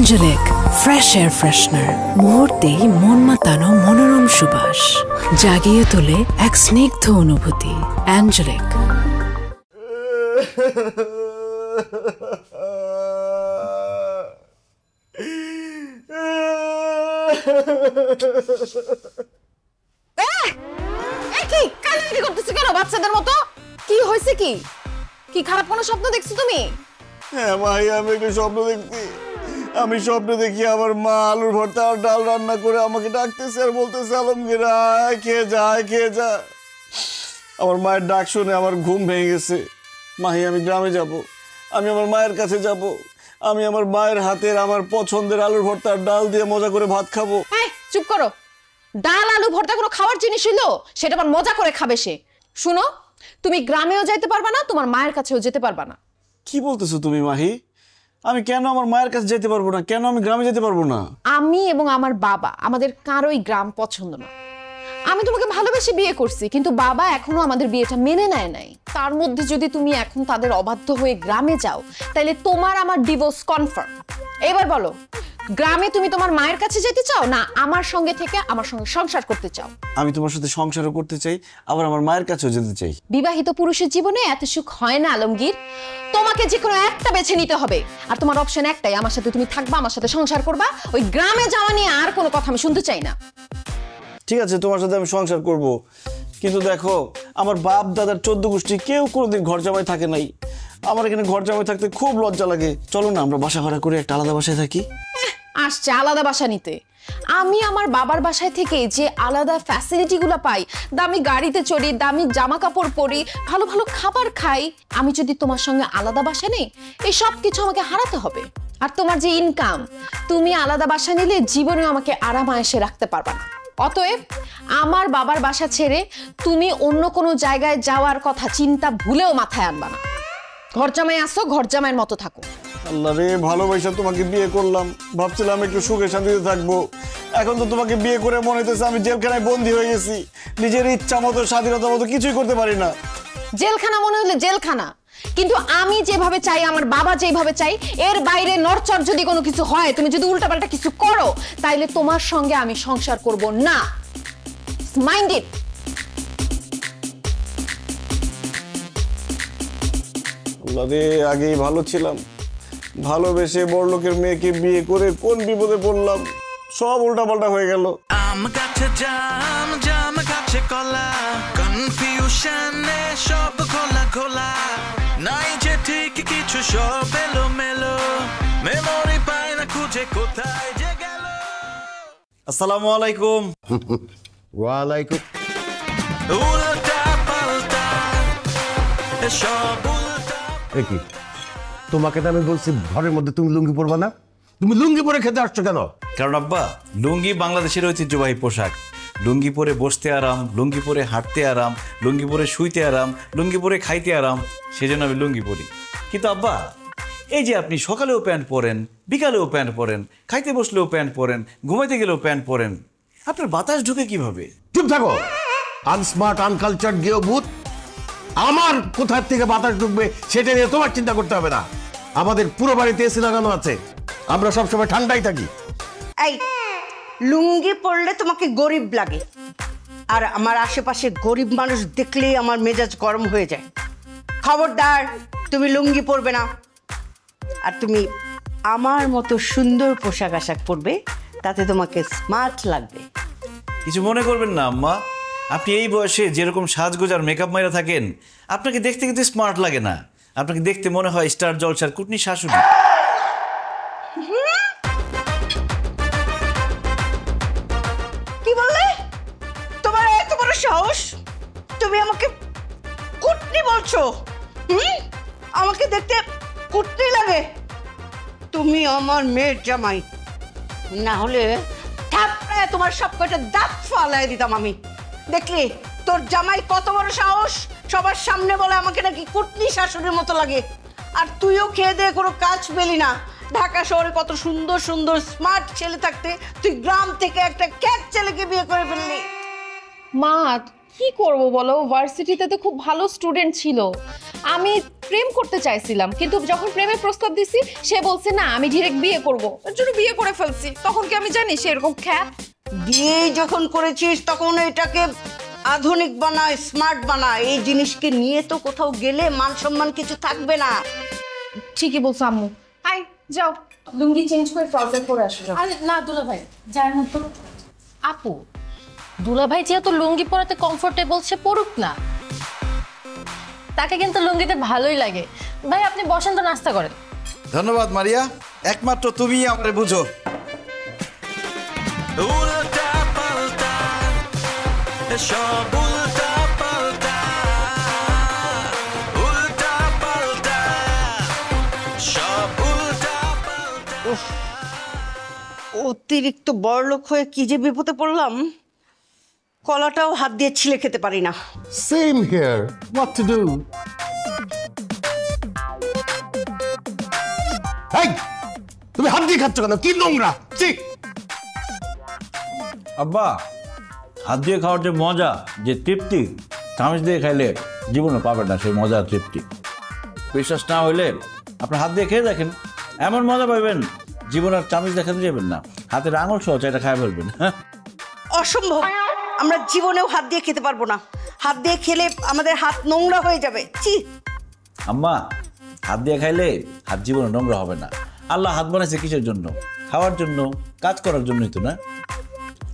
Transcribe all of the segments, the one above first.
অ্যাঞ্জেলিক fresh air freshener মুহূর্তেই মন মাতানো মনোরম সুবাস জাগিয়ে তোলে এক স্নিগ্ধ অনুভূতি। অ্যাঞ্জেলিক। বাচ্চাদের মতো কি হয়েছে? কি কি খারাপ কোনো স্বপ্ন দেখছো তুমি? হ্যাঁ ভাই, আমি একটা স্বপ্ন দেখছি। আমি স্বপ্ন দেখি আমার মা আলুর ভর্তা আর ডাল রান্না করে আমাকে ডাকতেছে আর বলতেছে, আলমগীর আয় খেয়ে যা, খেয়ে যা। আমার মায়ের ডাক শুনে আমার ঘুম ভেঙে গেছে। মাহি, আমি গ্রামে যাব, আমি আমার মায়ের কাছে যাব, আমি আমার মায়ের হাতের আমার পছন্দের আলুর ভর্তা আর ডাল দিয়ে মজা করে ভাত খাবো। চুপ করো। ডাল আলু ভর্তা কোনো খাওয়ার জিনিস হইলো? সেটা আবার মজা করে খাবে সে। শুনো, তুমি গ্রামেও যাইতে পারবা না, তোমার মায়ের কাছেও যেতে পারবা না। কি বলতেছো তুমি মাহি? আমি কেন আমার মায়ের কাছে যেতে পারবো না? কেন আমি গ্রামে যেতে পারবো না? আমি এবং আমার বাবা আমাদের কারোই গ্রাম পছন্দ না। আমি তোমাকে ভালোবেসে বিয়ে করছি, কিন্তু বাবা এখনো আমাদের বিয়েটা মেনে নেয় নাই। তার মধ্যে যদি তুমি এখন তাদের অবাধ্য হয়ে গ্রামে যাও, তাহলে তোমার আমার ডিভোর্স কনফার্ম। এবার বলো, গ্রামে তুমি তোমার মায়ের কাছে যেতে চাও না আমার সঙ্গে থেকে আমার সঙ্গে সংসার করতে চাও? আমি তোমার সাথে সংসারও করতে চাই, আবার আমার মায়ের কাছেও যেতে চাই। বিবাহিত পুরুষের জীবনে এত সুখ হয় না আলমগীর। তোমাকে যে কোনো একটা বেছে নিতে হবে, আর তোমার অপশন একটাই, আমার সাথে তুমি থাকবা, আমার সাথে সংসার করবা। ওই গ্রামে যাওয়া নিয়ে আর কোনো কথা আমি শুনতে চাই না। ঠিক আছে, তোমার সাথে আমি সংসার করব, কিন্তু দেখো, আমার বাপ দাদার 14 গোষ্ঠী কেউ কোনোদিন ঘর জামাই থাকে নাই। আমার এখানে ঘর জামাই থাকতে খুব লজ্জা লাগে। চলো না আমরা বাসা ভাড়া করে একটা আলাদা বাসায় থাকি। আসছে আলাদা বাসা নিতে। আমি আমার বাবার বাসায় থেকে যে আলাদা ফ্যাসিলিটিগুলো পাই, দামি গাড়িতে চড়ি, দামি জামা কাপড় পরি, ভালো ভালো খাবার খাই, আমি যদি তোমার সঙ্গে আলাদা বাসা নেই, এই সব কিছু আমাকে হারাতে হবে। আর তোমার যে ইনকাম, তুমি আলাদা বাসা নিলে জীবনে আমাকে আরাম আয়েশে রাখতে পারবা না। অতএব আমার বাবার বাসা ছেড়ে তুমি অন্য কোনো জায়গায় যাওয়ার কথা চিন্তা ভুলেও মাথায় আনবা না। ঘর জামাই আসো, ঘর জামাইয়ের মতো থাকো। আল্লাহ রে, ভালোবাসা তোমাকে বিয়ে করলাম, ভাবছিলাম একটু সুখে শান্তিতে থাকবো। এখন তো তোমাকে বিয়ে করে মনে হইতেছে আমি জেলখানায় বন্দী হয়ে গেছি। নিজের ইচ্ছা মতো স্বাধীনতা মতো কিছুই করতে পারি না। জেলখানা মনে হলে জেলখানা, কিন্তু আমি যেভাবে চাই, আমার বাবা যেভাবে চাই, এর বাইরে নড়চড় যদি কোনো কিছু হয়, তুমি যদি উল্টাপাল্টা কিছু করো, তাইলে তোমার সঙ্গে আমি সংসার করব না। Mind it. আল্লাহ রে, আগেই ভালো ছিলাম, ভালোবেসে বড়লোকের মেয়েকে বিয়ে করে কোন বিপদে পড়লাম। সব উল্টাপাল্টা হয়ে গেল। আম গাছে জাম, জাম গাছে কলা, কনফিউশনে সব খোলা খোলা, নাই যে ঠিক কিছু, সব এলো মেলো, মেমোরি পায় না খুঁজে কোথায় যে গেল। আসসালামু আলাইকুম। ওয়ালাইকুম। উল্টা পাল্টা সব উল্টা। কি তোমাকে তো আমি বলছি ঘরের মধ্যে তুমি লুঙ্গি পরবা না? তুমি লুঙ্গি পরে খেতে আসছো কেন? কারণ আব্বা, লুঙ্গি বাংলাদেশের ঐতিহ্যবাহী পোশাক। লুঙ্গি পরে বসতে আরাম, লুঙ্গি পরে হাঁটতে আরাম, লুঙ্গি পরে শুইতে আরাম, লুঙ্গি পরে খাইতে আরাম, সেজন্য আমি লুঙ্গি পরি। কিন্তু আব্বা, এই যে আপনি সকালেও প্যান্ট পরেন, বিকালেও প্যান্ট পরেন, খাইতে বসলেও প্যান্ট পরেন, ঘুমাইতে গেলেও প্যান্ট পরেন, আপনার বাতাস ঢুকে কিভাবে? চুপ থাকো, আনস্মার্ট, আনকালচার্ড গেও ভূত। আমার কোথার থেকে বাতাস ঢুকবে সেটা নিয়ে তোমার চিন্তা করতে হবে না। আমাদের পুরো বাড়িতে এসি লাগানো আছে, আমরা সবসময় ঠান্ডাই থাকি। এই লুঙ্গি পরলে তোমাকে গরিব লাগে, আর আমার আশেপাশে গরিব মানুষ দেখলেই আমার মেজাজ গরম হয়ে যায়। খবরদার, তুমি লুঙ্গি পরবে না। আর তুমি আমার মতো সুন্দর পোশাক আশাক পরবে, তাতে তোমাকে স্মার্ট লাগবে। কিছু মনে করবেন না আম্মা, আপনি এই বয়সে যেরকম সাজগোজ আর মেকআপ মাইরা থাকেন, আপনাকে দেখতে কিন্তু স্মার্ট লাগে না। আপনাকে দেখতে মনে হয় স্টার জলসার কুটনি শাশুড়ি। কি বললে? তোমার এত বড় সাহস, তুমি আমাকে কুটনি বলছো? আমাকে দেখতে কুটনি লাগে? তুমি আমার মেয়ের জামাই, না হলে থাপড়ায় তোমার সব কটা দাঁত ফালাই দিতাম আমি। দেখলি তোর জামাই কত বড় সাহস, সবার সামনে বলে আমাকে নাকি কুটনি শাশুড়ির মতো লাগে। আর তুইও খেয়ে দিয়ে কোনো কাজ পেলি না। ঢাকা শহরে কত সুন্দর সুন্দর স্মার্ট ছেলে থাকতে তুই গ্রাম থেকে একটা ক্যাট ছেলেকে বিয়ে করে ফেললি। মা কি করব বলো, ভার্সিটিতে তো খুব ভালো স্টুডেন্ট ছিল, আমি প্রেম করতে চাইছিলাম, কিন্তু যখন প্রেমের প্রস্তাব দিছি সে বলছে না আমি ডিরেক্ট বিয়ে করব, এর জন্য বিয়ে করে ফেলছি। তখন কি আমি জানি সে এরকম খ্যাত? বিয়ে যখন করেছিস তখন এটাকে আধুনিক বানা, স্মার্ট বানা। এই জিনিসকে নিয়ে তো কোথাও গেলে মান সম্মান কিছু থাকবে না। ঠিকই বলছো আম্মু। আই যাও লুঙ্গি চেঞ্জ করে ট্রাউজার পরে আসো। যাও। আরে না দুলা ভাই যায় না তো। আপু, দুলা ভাই যেহেতু লুঙ্গি পরাতে কমফোর্টেবল, সে পড়ুক না। তাকে কিন্তু লুঙ্গিতে ভালোই লাগে। ভাই আপনি বসেন তো, নাস্তা করেন। ধন্যবাদ মারিয়া, একমাত্র তুমিই আমারে বুঝো। উল্টা পাল্টা সব উল্টা পাল্টা, উল্টা পাল্টা সব উল্টা পাল্টা। অতিরিক্ত বড়লোক হয়ে কি যে বিপদে পড়লাম, কলাটাও হাত দিয়ে ছিলে খেতে পারি না। Same here, what to do? এই তুমি হাত দিয়ে খাচ্ছ কেন? কি নোংরা! ঠিক আব্বা, হাত দিয়ে খাওয়ার যে মজা, যে তৃপ্তি, চামচ দিয়ে খাইলে জীবনে পাবেন না সেই মজা তৃপ্তি। বিশ্বাস না হইলে আপনার হাত দিয়ে খেয়ে দেখেন, এমন মজা পাবেন জীবন আর চামচ দেখাতে যাবেন না, হাতের আঙুল সহ এটা খায় ফেলবেন। অসম্ভব, আমরা জীবনেও হাত দিয়ে খেতে পারবো না। হাত দিয়ে খেলে আমাদের হাত নোংরা হয়ে যাবে। ছি! আম্মা, হাত দিয়ে খাইলে হাত জীবনে নোংরা হবে না। আল্লাহ হাত বানাইছে কিসের জন্য? খাওয়ার জন্য, কাজ করার জন্যই তো না?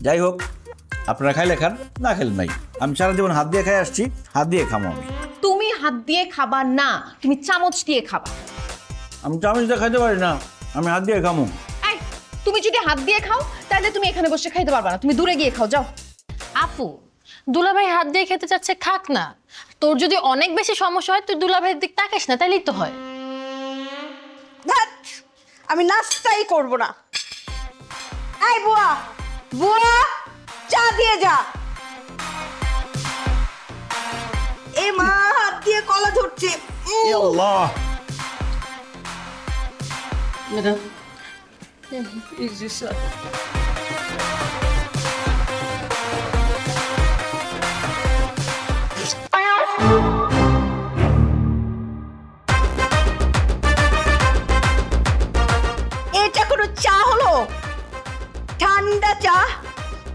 যাই হোক, আপনারা খাইলে খান, না খেলে নাই। আমি সারা জীবন হাত দিয়ে খাই আসছি, হাত দিয়ে খামো আমি। তুমি হাত দিয়ে খাবা না, তুমি চামচ দিয়ে খাবা। আমি চামচ দিয়ে খাইতে পারি না, আমি হাত দিয়ে খামো। এই তুমি যদি হাত দিয়ে খাও তাহলে তুমি এখানে বসে খাইতে পারবা না, তুমি দূরে গিয়ে খাও। যাও। আপু, দুলা ভাই হাত দিয়ে খেতে চাচ্ছে, খাক না। তোর যদি অনেক বেশি সমস্যা হয় তুই দুলা ভাইয়ের দিক তাকাস না, তাইলেই তো হয়। ধ্যাৎ, আমি নাস্তাই করব না। এই বুয়া, বুয়া, চা দিয়ে যা। এ মা, হাত দিয়ে কলা ধরছে। আল্লাহ! এটা কোনো চা হলো? ঠান্ডা চা,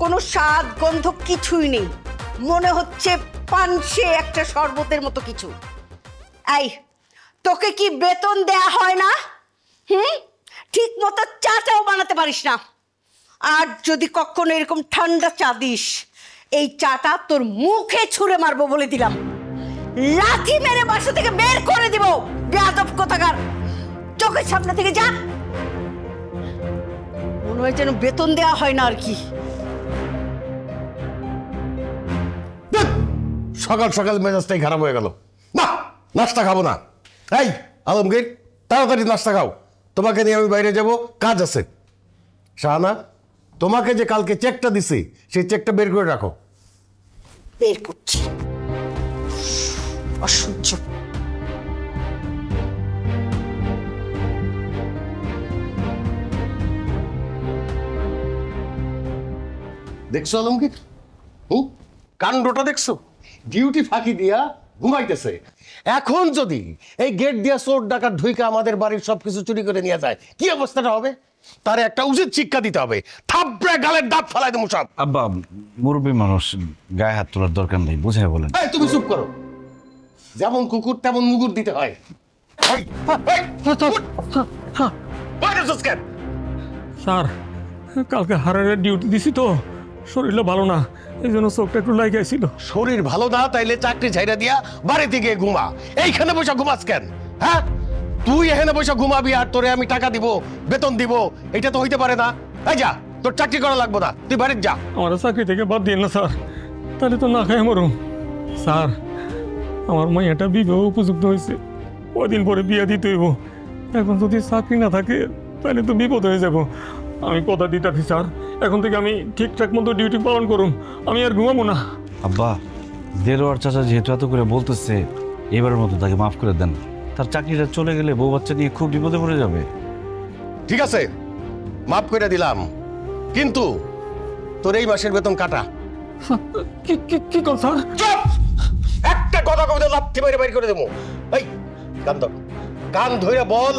কোনো স্বাদ গন্ধ কিছুই নেই। মনে হচ্ছে পানসে একটা শরবতের মতো কিছু। এই, তোকে কি বেতন দেয়া হয় না? ঠিক মতো চাটাও বানাতে পারিস না। আর যদি কখনো এরকম ঠান্ডা চা দিস, এই চাটা তোর মুখে ছুঁড়ে মারবো বলে দিলাম। লাথি মেরে বাসা থেকে বের করে দিব। বেয়াদব কোথাকার, চোখের সামনে থেকে যা। মনে হয় যেন বেতন দেওয়া হয় না আর কি। সকাল সকাল মেজাজটাই খারাপ হয়ে গেল। না, নাস্তা খাবো না। এই আলমগীর, তাড়াতাড়ি নাস্তা খাও, তোমাকে নিয়ে আমি বাইরে যাব, কাজ আছে। শাহানা, তোমাকে যে কালকে চেকটা দিছি সেই চেকটা বের করে রাখো। বের করছি। অসহ্য। দেখছো আলমগীর? কাণ্ডটা দেখছো? ডিউটি ফাঁকি দিয়া ঘুমাইতেছে। এখন যদি এই গেট দিয়া চোর ডাকাত ঢুইকা আমাদের বাড়ির সবকিছু চুরি করে নিয়ে যায়, কি অবস্থাটা হবে? তার একটা উচিত শিক্ষা দিতে হবে। থাপড়ে গালের দাঁত ফালাই দেবো সব। আব্বা, মুরব্বী মানুষ, গায়ে হাত তোলার দরকার নেই, বুঝাই বলেন। এই তুমি চুপ করো। যেমন কুকুর তেমন মুগুর দিতে হয়। স্যার, কালকে হারের ডিউটি দিছি তো, শরীরটা ভালো না, এই জন্য চোখটা একটু লাগাইছিল। শরীর ভালো না তাইলে চাকরি ছাইরা দিয়া বাড়িতে গিয়ে ঘুমা। এইখানে বসে ঘুমাস কেন? হ্যাঁ, তুই এখানে বসে ঘুমাবি আর তোরে আমি টাকা দিব, বেতন দিব, এটা তো হইতে পারে না। এই যা, তোর চাকরি করা লাগবো না, তুই বাড়িতে যা। আমার চাকরি থেকে বাদ দিন না স্যার, তাহলে তো না খাই মরুম। স্যার, আমার মাইয়াটা বিবাহ উপযুক্ত হয়েছে, কদিন পরে বিয়ে দিতে হইব। এখন যদি চাকরি না থাকে তাহলে তো বিপদ হয়ে যাব। আমি কথা দিতেছি স্যার, এখন থেকে আমি ঠিকঠাক মতো ডিউটি পালন করুন, আমি আর ঘুমাবো না। আব্বা, দেলোয়ার চাচা যেহেতু এত করে বলতেছে, এবারের মতো তাকে মাফ করে দেন। তার চাকরিটা চলে গেলে বউ বাচ্চা নিয়ে খুব বিপদে পড়ে যাবে। ঠিক আছে, মাফ করে দিলাম, কিন্তু তোর এই মাসের বেতন কাটা। কি কি কি কোন স্যার? চুপ! একটা কথা কবিতা লাথি মেরে বাইর করে দেবো। এই কান ধর, কান ধরে বল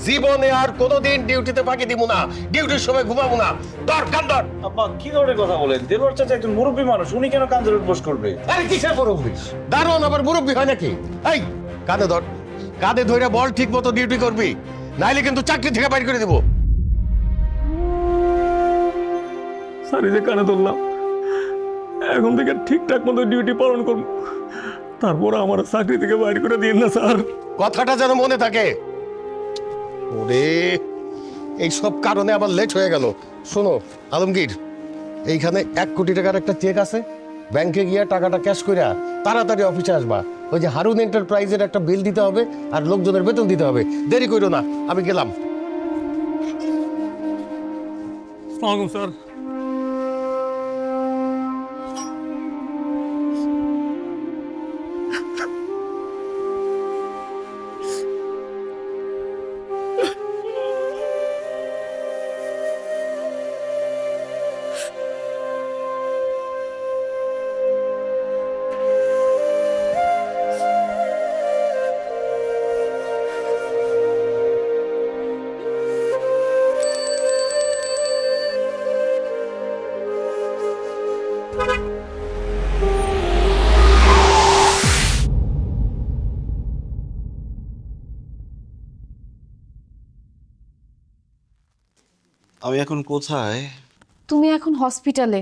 জীবনে আর কোনোদিন ডিউটিতে ফাঁকি দিব না, ডিউটির সময় ঘুমাবো না। ধর কান ধর। আব্বা কি ধরনের কথা বলেন? দেলোয়ার চাচা একজন মুরব্বী মানুষ, উনি কেন কান ধরে বস করবে? আরে কিসের মুরব্বী? দারোয়ান আবার মুরব্বী হয় নাকি? এই কাঁধে ধর, কাঁধে ধরে বল ঠিক মতো ডিউটি করবি, নাইলে কিন্তু চাকরি থেকে বাইর করে দেবো। স্যার এই যে কানে ধরলাম, এখন থেকে ঠিকঠাক মতো ডিউটি পালন করবো, তারপর আমার চাকরি থেকে বাইর করে দিন না স্যার। কথাটা যেন মনে থাকে। ওরে এই সব কারণে আবার লেট হয়ে গেল। শোনো আলমগীর, এইখানে 1 কোটি টাকার একটা চেক আছে, ব্যাংকে গিয়ে টাকাটা ক্যাশ কইরা তাড়াতাড়ি অফিসে আসবা। ওই যে হারুন এন্টারপ্রাইজের একটা বিল দিতে হবে আর লোকজনের বেতন দিতে হবে। দেরি কইরো না, আমি গেলাম। আসসালামু আলাইকুম স্যার। আমি এখন কোথায়? তুমি এখন হসপিটালে।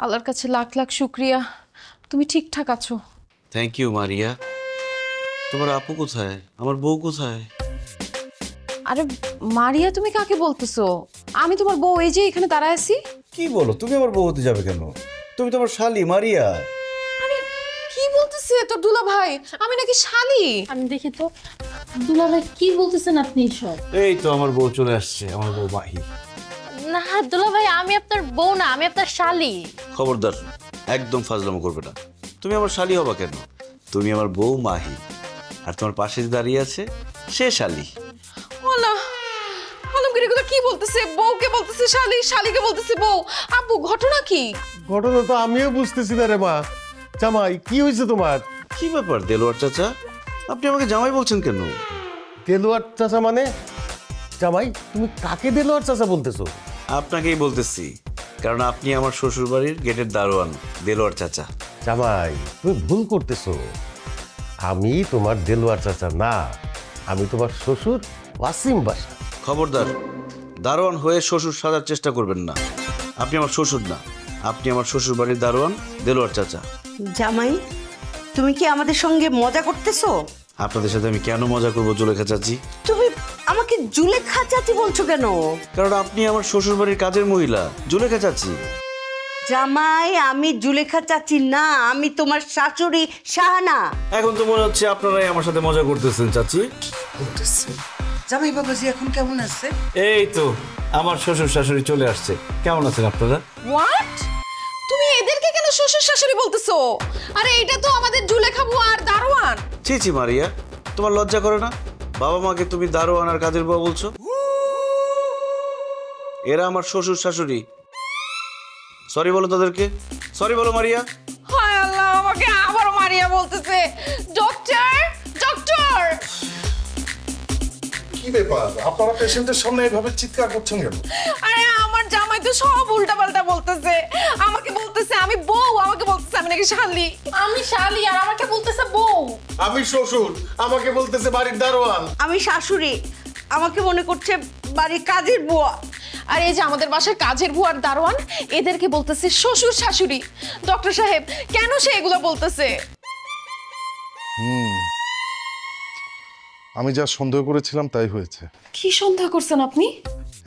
আল্লাহর কাছে লাখ লাখ শুক্রিয়া, তুমি ঠিকঠাক আছো। Thank you Maria. তোমার আপু কোথায়? আমার বউ কোথায়? আরে মারিয়া, তুমি কাকে বলতেছো? আমি তোমার বউ, এই যে এখানে দাঁড়ায় আছি। কি বলো? তুমি আমার বউ হতে যাবে কেন? তুমি তো আমার শালি মারিয়া। আরে কি বলতেছে তোর দুলা ভাই? আমি নাকি শালি? আমি দেখি তো দুলাভাই কি বলতেছেন আপনি সব। এই তো আমার বউ চলে আসছে, আমার বউ মাহি। না দুলাভাই, আমি আপনার বউ না, আমি আপনার শালি। খবরদার, একদম ফাজলামো করবে না। তুমি আমার শালি হবা কেন? তুমি আমার বউ মাহি, আর তোমার পাশে যে দাঁড়িয়ে আছে সে শালি। ওলা আলমগীর এগুলো কি বলতেছে? বউকে বলতেছে শালি, শালিকে বলতেছে বউ। আব্বু ঘটনা কি? ঘটনা তো আমিও বুঝতেছি না রে মা। জামাই কি হয়েছে তোমার? কি ব্যাপার দেলোয়ার চাচা, আপনি আমাকে জামাই বলছেন কেন? দেলোয়ার চাচা মানে? জামাই তুমি কাকে দেলোয়ার চাচা বলতেছো? আপনাকেই বলতেছি, কারণ আপনি আমার শ্বশুর বাড়ির গেটের দারোয়ান দেলোয়ার চাচা। জামাই তুমি ভুল করতেছো। আমি তোমার দেলোয়ার চাচা না, আমি তোমার শ্বশুর ওয়াসিম বাসা। খবরদার, দারোয়ান হয়ে শ্বশুর সাজার চেষ্টা করবেন না। আপনি আমার শ্বশুর না, আপনি আমার শ্বশুর বাড়ির দারোয়ান দেলোয়ার চাচা। জামাই, তুমি কি আমাদের সঙ্গে মজা করতেছো? আপনাদের সাথে আমি কেন মজা করবো জুলেখা চাচি? তুমি আমাকে জুলেখা চাচি বলছো কেন? কারণ আপনি আমার শ্বশুর বাড়ির কাজের মহিলা জুলেখা চাচি। জামাই, আমি জুলেখা চাচি না, আমি তোমার শাশুড়ি শাহানা। এখন তো মনে হচ্ছে আপনারাই আমার সাথে মজা করতেছেন চাচি। জামাই বাবাজি এখন কেমন আছে? এই তো আমার শ্বশুর শাশুড়ি চলে আসছে। কেমন আছেন আপনারা? হোয়াট? তুমি এদেরকে কেন শ্বশুর শাশুড়ি বলতেছো? আরে এটা তো আমাদের জুলেখা বুয়া আর দারোয়ান। ছি ছি মারিয়া, তোমার লজ্জা করে না? বাবা মাকে তুমি দারোয়ান আর কাজের বুয়া বলছো? এরা আমার শ্বশুর শাশুড়ি। সরি বলো তাদেরকে, সরি বলো মারিয়া। হায় আল্লাহ, আমাকে আবার মারিয়া বলতেছে। Doctor, doctor! কি ব্যাপার, আপনারা পেশেন্টের সামনে এভাবে চিৎকার করছেন কেন? আরে আমার জামাই তো সব উল্টাপাল্টা বলতেছে। আমাকে বলতেছে আমি বউ, আমাকে বলতেছে আমি নাকি শালি। আমি শালি আর আমাকে বলতেছে বউ। আমি শ্বশুর, আমাকে বলতেছে বাড়ির দারোয়ান। আমি শাশুড়ি, আমাকে মনে করছে বাড়ির কাজের বুয়া। আর এই যে আমাদের বাসায় কাজের বুয়ার দারোয়ান, এদেরকে বলতেছে শ্বশুর শাশুড়ি। ডক্টর সাহেব, কেন সে এগুলো বলতেছে? আমি যা সন্দেহ করেছিলাম তাই হয়েছে। কি সন্দেহ করছেন আপনি?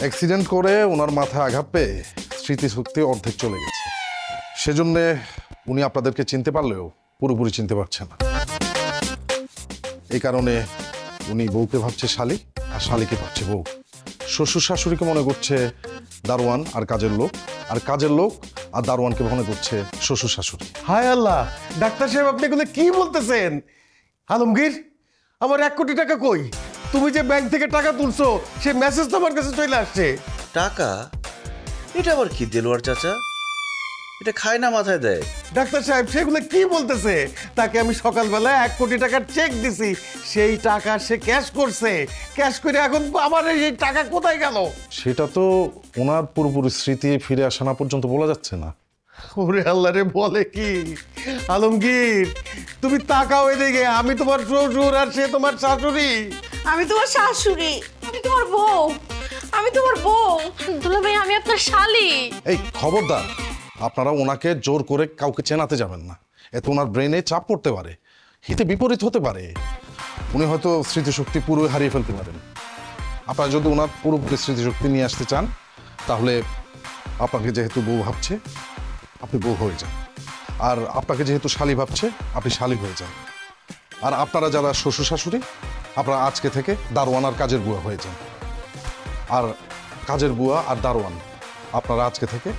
অ্যাক্সিডেন্ট করে ওনার মাথায় আঘাত পেয়ে স্মৃতিশক্তি অর্ধেক চলে গেছে। সেজন্য উনি আপনাদেরকে চিনতে পারলেও পুরোপুরি চিনতে পারছেন না। এই কারণে উনি বউকে ভাবছে শালি আর শালিকে ভাবছে বউ। শ্বশুর শাশুড়িকে মনে করছে দারোয়ান আর কাজের লোক, আর কাজের লোক আর দারোয়ানকে মনে করছে শ্বশুর শাশুড়ি। হায় আল্লাহ, ডাক্তার সাহেব আপনি এগুলো কি বলতেছেন? আলমগীর, আমার 1 কোটি টাকা কই? তুমি যে ব্যাংক থেকে টাকা তুলছো সেই মেসেজ তো আমার কাছে চলে আসছে। টাকা? এটা আবার কি দেলোয়ার চাচা? এটা খায় না মাথায় দেয়। ডাক্তার সাহেব সেগুলো কি বলতেছে? তাকে আমি সকালবেলা 1 কোটি টাকার চেক দিছি, সেই টাকা সে ক্যাশ করছে, ক্যাশ করে এখন আমার এই টাকা কোথায় গেল? সেটা তো ওনার পুরোপুরি স্মৃতি ফিরে আসা না পর্যন্ত বলা যাচ্ছে না। ওরে আল্লাহ রে, বলে কি আলমগীর, তুমি তাকাও এদিকে, আমি তোমার শ্বশুর আর সে তোমার শাশুড়ি। আমি তোমার শাশুড়ি, আমি তোমার বউ, আমি তোমার বউ। দুলাভাই আমি আপনার শালি। এই খবরদার, আপনারা ওনাকে জোর করে কাউকে চেনাতে যাবেন না, এতে ওনার ব্রেনে চাপ পড়তে পারে, হিতে বিপরীত হতে পারে, উনি হয়তো স্মৃতিশক্তি পুরো হারিয়ে ফেলতে পারেন। আপনারা যদি ওনার পুরোপুরি স্মৃতিশক্তি নিয়ে আসতে চান তাহলে আপনাকে যেহেতু বউ ভাবছে আপনি বউ হয়ে যান, আর আপনাকে যেহেতু শালি ভাবছে আপনি শালি হয়ে যান, আর আপনারা যারা শ্বশুর শাশুড়ি আপনারা আজকে থেকে দারোয়ান আর কাজের বুয়া হয়ে যান, আর কাজের বুয়া আর দারোয়ান আপনারা আজকে থেকে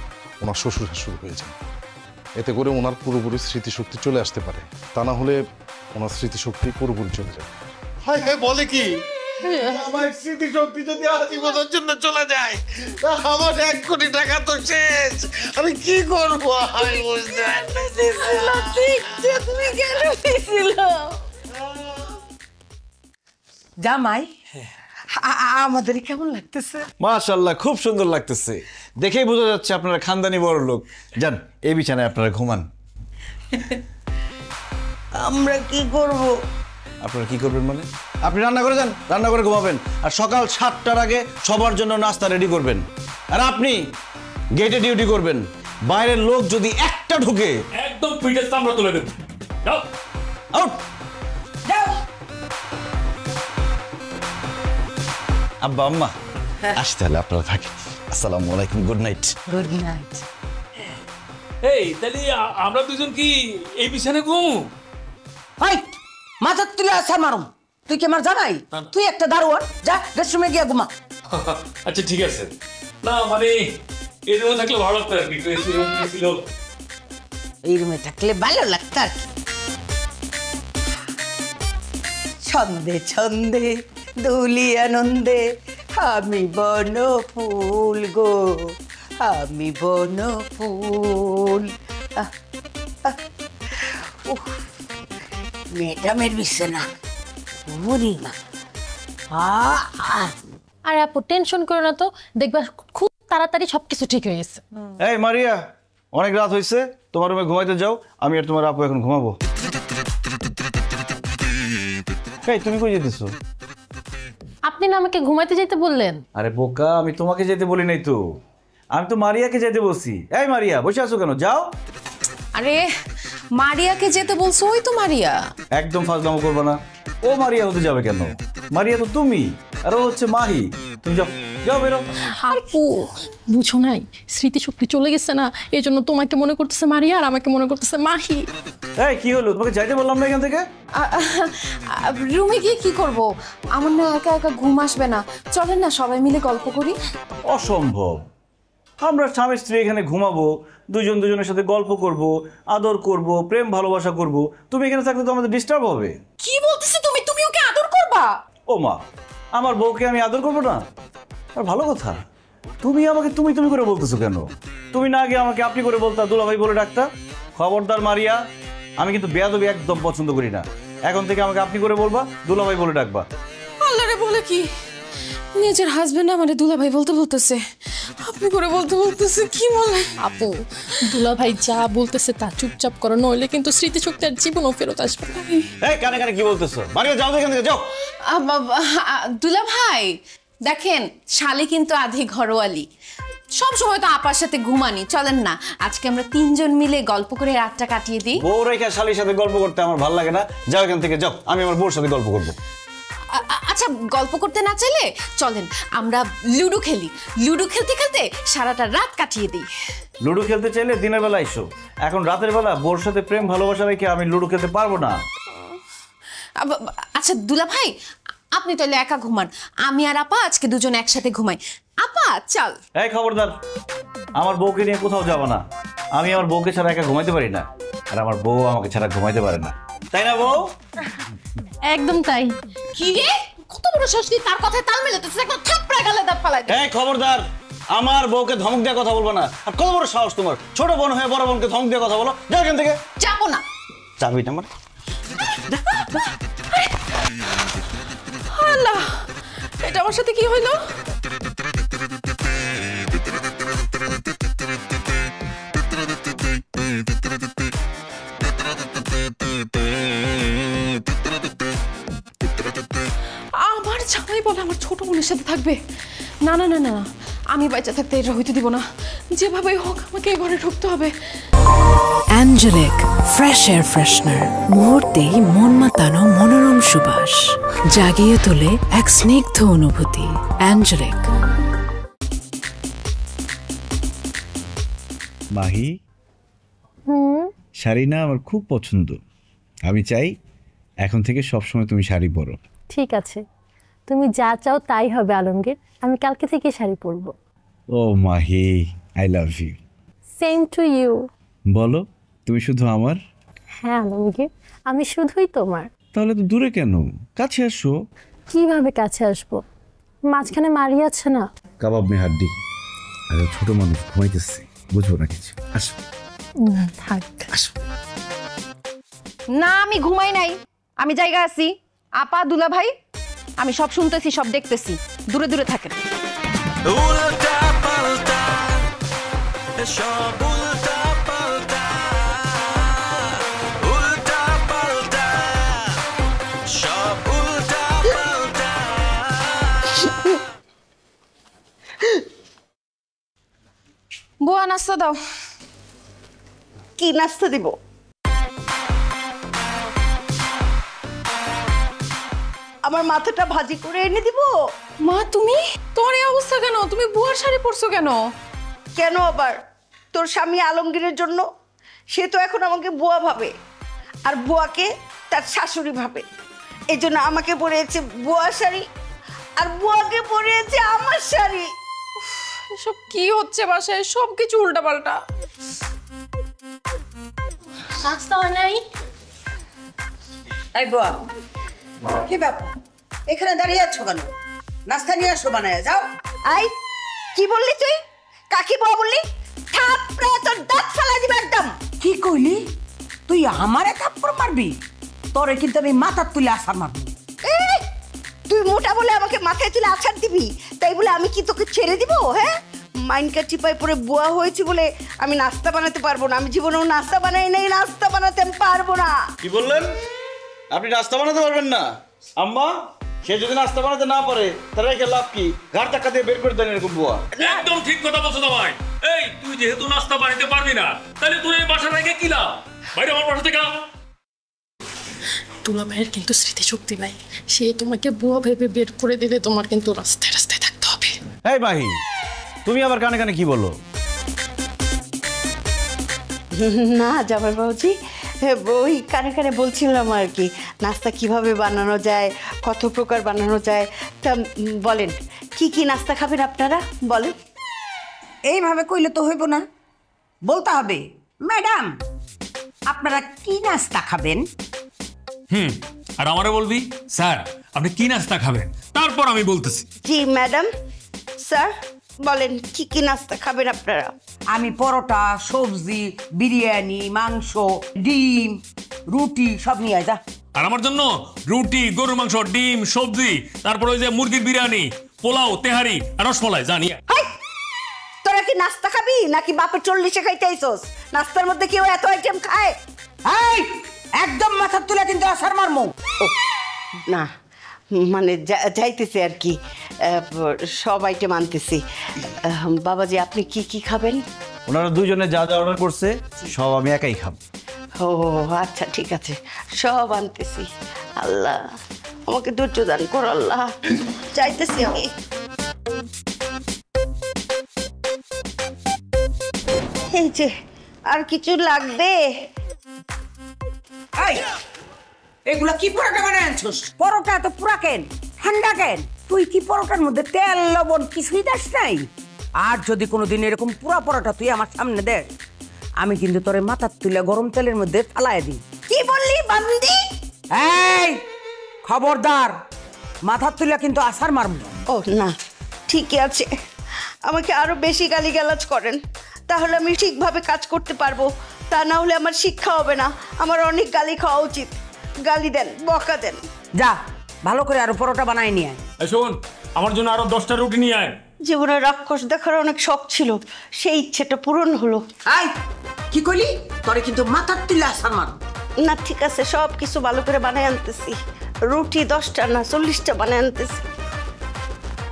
ওনার শ্বশুর শাশুড়ি হয়ে যান। এতে করে ওনার পুরোপুরি স্মৃতিশক্তি চলে আসতে পারে, তা না হলে ওনার স্মৃতিশক্তি পুরোপুরি চলে যাবে। হায় হায়, বলে কি আমার স্মৃতিশক্তি যদি আজীবনের জন্য চলে যায়, আমার 1 কোটি টাকা তো শেষ, আমি কি করবো? আমি বুঝতে পারছি। তুমি কেন দিছিল জামাই? আমাদের কেমন লাগতেছে? মাশাআল্লাহ, খুব সুন্দর লাগতেছে, দেখেই বোঝা যাচ্ছে আপনারা খানদানি বড় লোক। যান, এই বিছানায় আপনারা ঘুমান। আমরা কি করব? আপনারা কি করবেন মানে? আপনি রান্না করে যান, রান্না করে ঘুমাবেন, আর সকাল 7টার আগে সবার জন্য নাস্তা রেডি করবেন। আর আপনি গেটে ডিউটি করবেন, বাইরের লোক যদি একটা ঢুকে একদম পিঠের চামড়া তুলে দেব। যাও আউট। যাও। আব্বা আম্মা আসি তাহলে, আপনারা থাকেন। আসসালামু আলাইকুম, গুড নাইট। Good night. এই তাহলে আমরা দুজন কি এই বিছানে ঘুমু? হাই, মাথা তুলে আসা মারুম। তুই কি আমার জামাই? তুই একটা দারোয়ান, যা রেস্টরুমে গিয়ে ঘুমা। আচ্ছা ঠিক আছে। না মানে এই রুমে থাকলে ভালো লাগতো আর কি, ছিল এই রুমে থাকলে ভালো লাগতো আর কি। ছন্দে ছন্দে দুলি আনন্দে আমি বন ফুল গো, আমি বন ফুল। ম্যাডামের বিছানা বুড়ি মা। আর আপু টেনশন করো না তো, দেখবা খুব তাড়াতাড়ি সবকিছু ঠিক হয়ে গেছে। এই মারিয়া, অনেক রাত হয়েছে, তোমার রুমে ঘুমাইতে যাও, আমি আর তোমার আপু এখন ঘুমাবো। এই তুমি কই যেতেছো? আপনি না আমাকে ঘুমাইতে যেতে বললেন। আরে বোকা, আমি তোমাকে যেতে বলি নাই তো, আমি তো মারিয়াকে যেতে বলছি। এই মারিয়া, বসে আছো কেন? যাও। আরে মারিয়াকে যেতে বলছো, ওই তো মারিয়া। একদম ফাজলামো করবে না, ও মারিয়া হতে যাবে কেন? মারিয়া তো তুমি, আর ও হচ্ছে মাহি। তুমি যাও, যাও বেরো। আপু বুঝো নাই, স্মৃতিশক্তি চলে গেছে না, এই জন্য তোমাকে মনে করতেছে মারিয়া আর আমাকে মনে করতেছে মাহি। এই কি হলো, তোমাকে যাইতে বললাম না এখান থেকে? রুমে গিয়ে কি করব? আমার না একা একা ঘুম আসবে না, চলেন না সবাই মিলে গল্প করি। অসম্ভব, আমরা স্বামী স্ত্রী এখানে ঘুমাবো, দুজন দুজনের সাথে গল্প করব, আদর করব, প্রেম ভালোবাসা করব। তুমি এখানে থাকলে তো আমাদের ডিস্টার্ব হবে। কি বলতেছো তুমি? তুমি ওকে আদর করবা? ও মা, আমার বউকে আমি আদর করবো না? আর ভালো কথা, তুমি আমাকে তুমি তুমি করে বলতেছো কেন? তুমি না আগে আমাকে আপনি করে বলতা, দুলাভাই বলে ডাকতা। খবরদার মারিয়া, আমি কিন্তু বেয়াদবি একদম পছন্দ করি না। এখন থেকে আমাকে আপনি করে বলবা, দুলাভাই বলে ডাকবা। আল্লাহরে, বলে কি? নিজের হাজবেন্ড আমারে দুলাভাই বলতে বলতেছে, আপনি করে বলতে বলতেছে, কি বলে? আপু দুলাভাই যা বলতেছে তা চুপচাপ করো, নইলে কিন্তু স্মৃতিশক্তি আর জীবনও ফেরত আসবে না। এই কানে কানে কি বলতেছো? মারিয়া যাও এখান থেকে, যাও। দুলাভাই দেখেন, শালি কিন্তু আধি ঘরোয়ালি, সব সময় তো আপার সাথে ঘুমানি। চলেন না আজকে আমরা 3 জন মিলে গল্প করে রাতটা কাটিয়ে দিই। বউ রেখা শালির সাথে গল্প করতে আমার ভালো লাগে না, যাও এখান থেকে, যাও। আমি আমার বউর সাথে গল্প করবো। আচ্ছা, গল্প করতে না চাইলে চলেন আমরা লুডো খেলি, লুডো খেলতে খেলতে সারাটা রাত কাটিয়ে দিই। লুডো খেলতে চাইলে দিনের বেলা এসো, এখন রাতের বেলা বউর সাথে প্রেম ভালোবাসা রেখে আমি লুডো খেলতে পারবো না। আচ্ছা দুলাভাই, আপনি তাহলে একা ঘুমান, আমি আর আপা আজকে দুজন একসাথে ঘুমাই। আপা চল। এই খবরদার, আমার বউকে নিয়ে কোথাও যাবো না। আমি আমার বউকে ছাড়া একা ঘুমাইতে পারি না, আর আমার বউ আমাকে ছাড়া ঘুমাইতে পারে না, তাই না বউ? একদম তাই। কি রে, কত বড় শাস্তি, তার কথায় তাল মেলাতেছে, একটা থাপড়া গালে দাঁত ফালাই দে। এই খবরদার, আমার বউকে ধমক দিয়ে কথা বলবো না। আর কত বড় সাহস তোমার, ছোট বোন হয়ে বড় বোনকে ধমক দিয়ে কথা বলো? যাও এখান থেকে। যাবো না। চাবি না মানে? আল্লাহ, এটা আমার সাথে কি হইলো? আমার জামাই বলে আমার ছোট বোনের সাথে থাকবে? না না না না, আমি বাচ্চা থাকতে এটা হইতে দিব না। যেভাবেই হোক আমাকে এই ঘরে ঢুকতে হবে। অ্যাঞ্জেলিক ফ্রেশ এয়ার ফ্রেশনার, মুহূর্তেই মন মাতানো মনোরম সুবাস, জাগিয়ে তোলে এক স্নিগ্ধ অনুভূতি। অ্যাঞ্জেলিক। মাহি, শাড়ি না আমার খুব পছন্দ। আমি চাই এখন থেকে সবসময় তুমি শাড়ি পরো। ঠিক আছে, তুমি যা চাও তাই হবে আলমগীর। আমি কালকে থেকে শাড়ি পরবো। ও Mahi, I love you. Same to you. বলো, তুমি শুধু আমার? হ্যাঁ আলমগীর, আমি শুধুই তোমার। তাহলে তো দূরে কেন, কাছে আসো। কিভাবে কাছে আসবো? মাঝখানে মারি আছে না। কাবাব মে হাড্ডি। আরে ছোট মানুষ ঘুমাইতেছে, বুঝবো না কিছু। আসো। থাক। আসো। না, আমি ঘুমাই নাই, আমি জায়গা আছি। আপা, দুলা ভাই, আমি সব শুনতেছি, সব দেখতেছি। দূরে দূরে থাকেন। উল্টা পাল্টা, সব উল্টা পাল্টা, উল্টা পাল্টা, সব উল্টা পাল্টা। বুয়া, নাস্তা দাও। কি নাস্তা দিব? আমার মাথাটা ভাজি করে এনে দিব? মা, তুমি? তোমার এই অবস্থা কেন? তুমি বুয়ার শাড়ি পরছো কেন? কেন আবার? তোর স্বামী আলমগীরের জন্য। সে তো এখন আমাকে বুয়া ভাবে, আর বুয়াকে তার শাশুড়ি ভাবে। এই জন্য আমাকে পরিয়েছে বুয়া শাড়ি, আর বুয়াকে পরিয়েছে আমার শাড়ি। এসব কি হচ্ছে বাসায়? সব কিছু উল্টাপাল্টা। নাস্তা হয় নাই? এই বুয়া, কি ব্যাপার? এখানে দাঁড়িয়ে আছো কেন? নাস্তা নিয়ে আসো, বানায় যাও। আই, কি বললি তুই? কাকি বুয়া বললি? থাপড়ে তোর দাঁত ফালাই দিবে একদম। কি কইলি? তুই আমারে থাপ্পড় মারবি? তোরে কিন্তু আমি মাথার তুলে আসার মারবি। এই, তুই মোটা বলে আমাকে মাথায় তুলে আছাড় দিবি, তাই বলে আমি কি তোকে ছেড়ে দিব? হ্যাঁ, মাইনকা চিপাই পরে বুয়া হয়েছি বলে আমি নাস্তা বানাতে পারবো না? আমি জীবনেও নাস্তা বানাই নাই, নাস্তা বানাতে আমি পারবো না। কি বললেন? আপনি নাস্তা বানাতে পারবেন না? আম্মা, সে যদি নাস্তা বানাতে না পারে তাহলে রেখে লাভ কি? ঘাট ধাক্কা দিয়ে বের করে দেন এরকম বুয়া। একদম ঠিক কথা বলছো তোমায়। এই, তুই যেহেতু নাস্তা বানাতে পারবি না, তাহলে তুই এই বাসা রেখে কি লাভ? বাইরে আমার বাসা থেকে। দুলা ভাইয়ের কিন্তু স্মৃতিশক্তি নাই। সে তোমাকে বুয়া ভেবে বের করে দিলে তোমার কিন্তু রাস্তায় রাস্তায় থাকতে হবে। এই মাহি, তুমি আবার কানে কানে কি বলো? না জামাই বাবুজি, ওই কানে কানে বলছিলাম আর কি, নাস্তা কিভাবে বানানো যায়, কত প্রকার বানানো যায়। তা বলেন, কি কি নাস্তা খাবেন আপনারা? বলেন। এইভাবে কইলে তো হইব না, বলতে হবে ম্যাডাম আপনারা কি নাস্তা খাবেন। আর আমারে বলবি স্যার আপনি কি নাস্তা খাবেন, তারপর আমি বলতেছি। জি ম্যাডাম। স্যার বলেন, কি কি নাস্তা খাবেন আপনারা? আমি পরোটা, সবজি, বিরিয়ানি, মাংস, ডিম, রুটি সব নিয়ে আয় যা। আর আমার জন্য রুটি, গরুর মাংস, ডিম, সবজি, তারপর ওই যে মুরগির বিরিয়ানি, পোলাও, তেহারি আর রসমালাই জানি। হাই, তোরা কি নাস্তা খাবি নাকি বাপের 40-এ খাইতে আইছস? নাস্তার মধ্যে কেউ এত আইটেম খায়? এই, একদম মাথার তুলে কিন্তু আসার মারমু। না, মানে যাইতেছে আর কি, সব আইটেম আনতেছি। বাবাজি, আপনি কি কি খাবেন? ওনারা দুইজনে যা যা অর্ডার করছে সব আমি একাই খাবো। ও আচ্ছা, ঠিক আছে, সব আনতেছি। আল্লাহ আমাকে ধৈর্য দান কর আল্লাহ, চাইতেছি আমি। এই যে, আর কিছু লাগবে? এই, এগুলা কি পরোটা বানায় আনছস? পরোটা তো পুরা কেন, ঠান্ডা কেন? তুই কি পরোটার মধ্যে তেল লবণ কিছুই দাস নাই? আর যদি কোনোদিন এরকম পুরা পরোটা তুই আমার সামনে দেখ, আমি কিন্তু তোরে মাথার তুলে গরম তেলের মধ্যে ফালায় দিই। কি বললি বান্দি? এই খবরদার, মাথার তুলে কিন্তু আসার মারব। ও না, ঠিকই আছে, আমাকে আরো বেশি গালিগালাজ করেন, তাহলে আমি ঠিকভাবে কাজ করতে পারবো। তা না হলে আমার শিক্ষা হবে না, আমার অনেক গালি খাওয়া উচিত। গালি দেন, বকা দেন। যা ভালো করে আরো পরোটা বানায় নিয়ে আয়। এই শোন, আমার জন্য আরো 10টা রুটি নিয়ে আয়। জীবনে রাক্ষস দেখার অনেক শখ ছিল, সেই ইচ্ছেটা পূরণ হলো। আই কি কইলি? তোরে কিন্তু মাথার তুলে আসার মার। না ঠিক আছে, সব কিছু ভালো করে বানায় আনতেছি। রুটি 10টা না 40টা বানায় আনতেছি।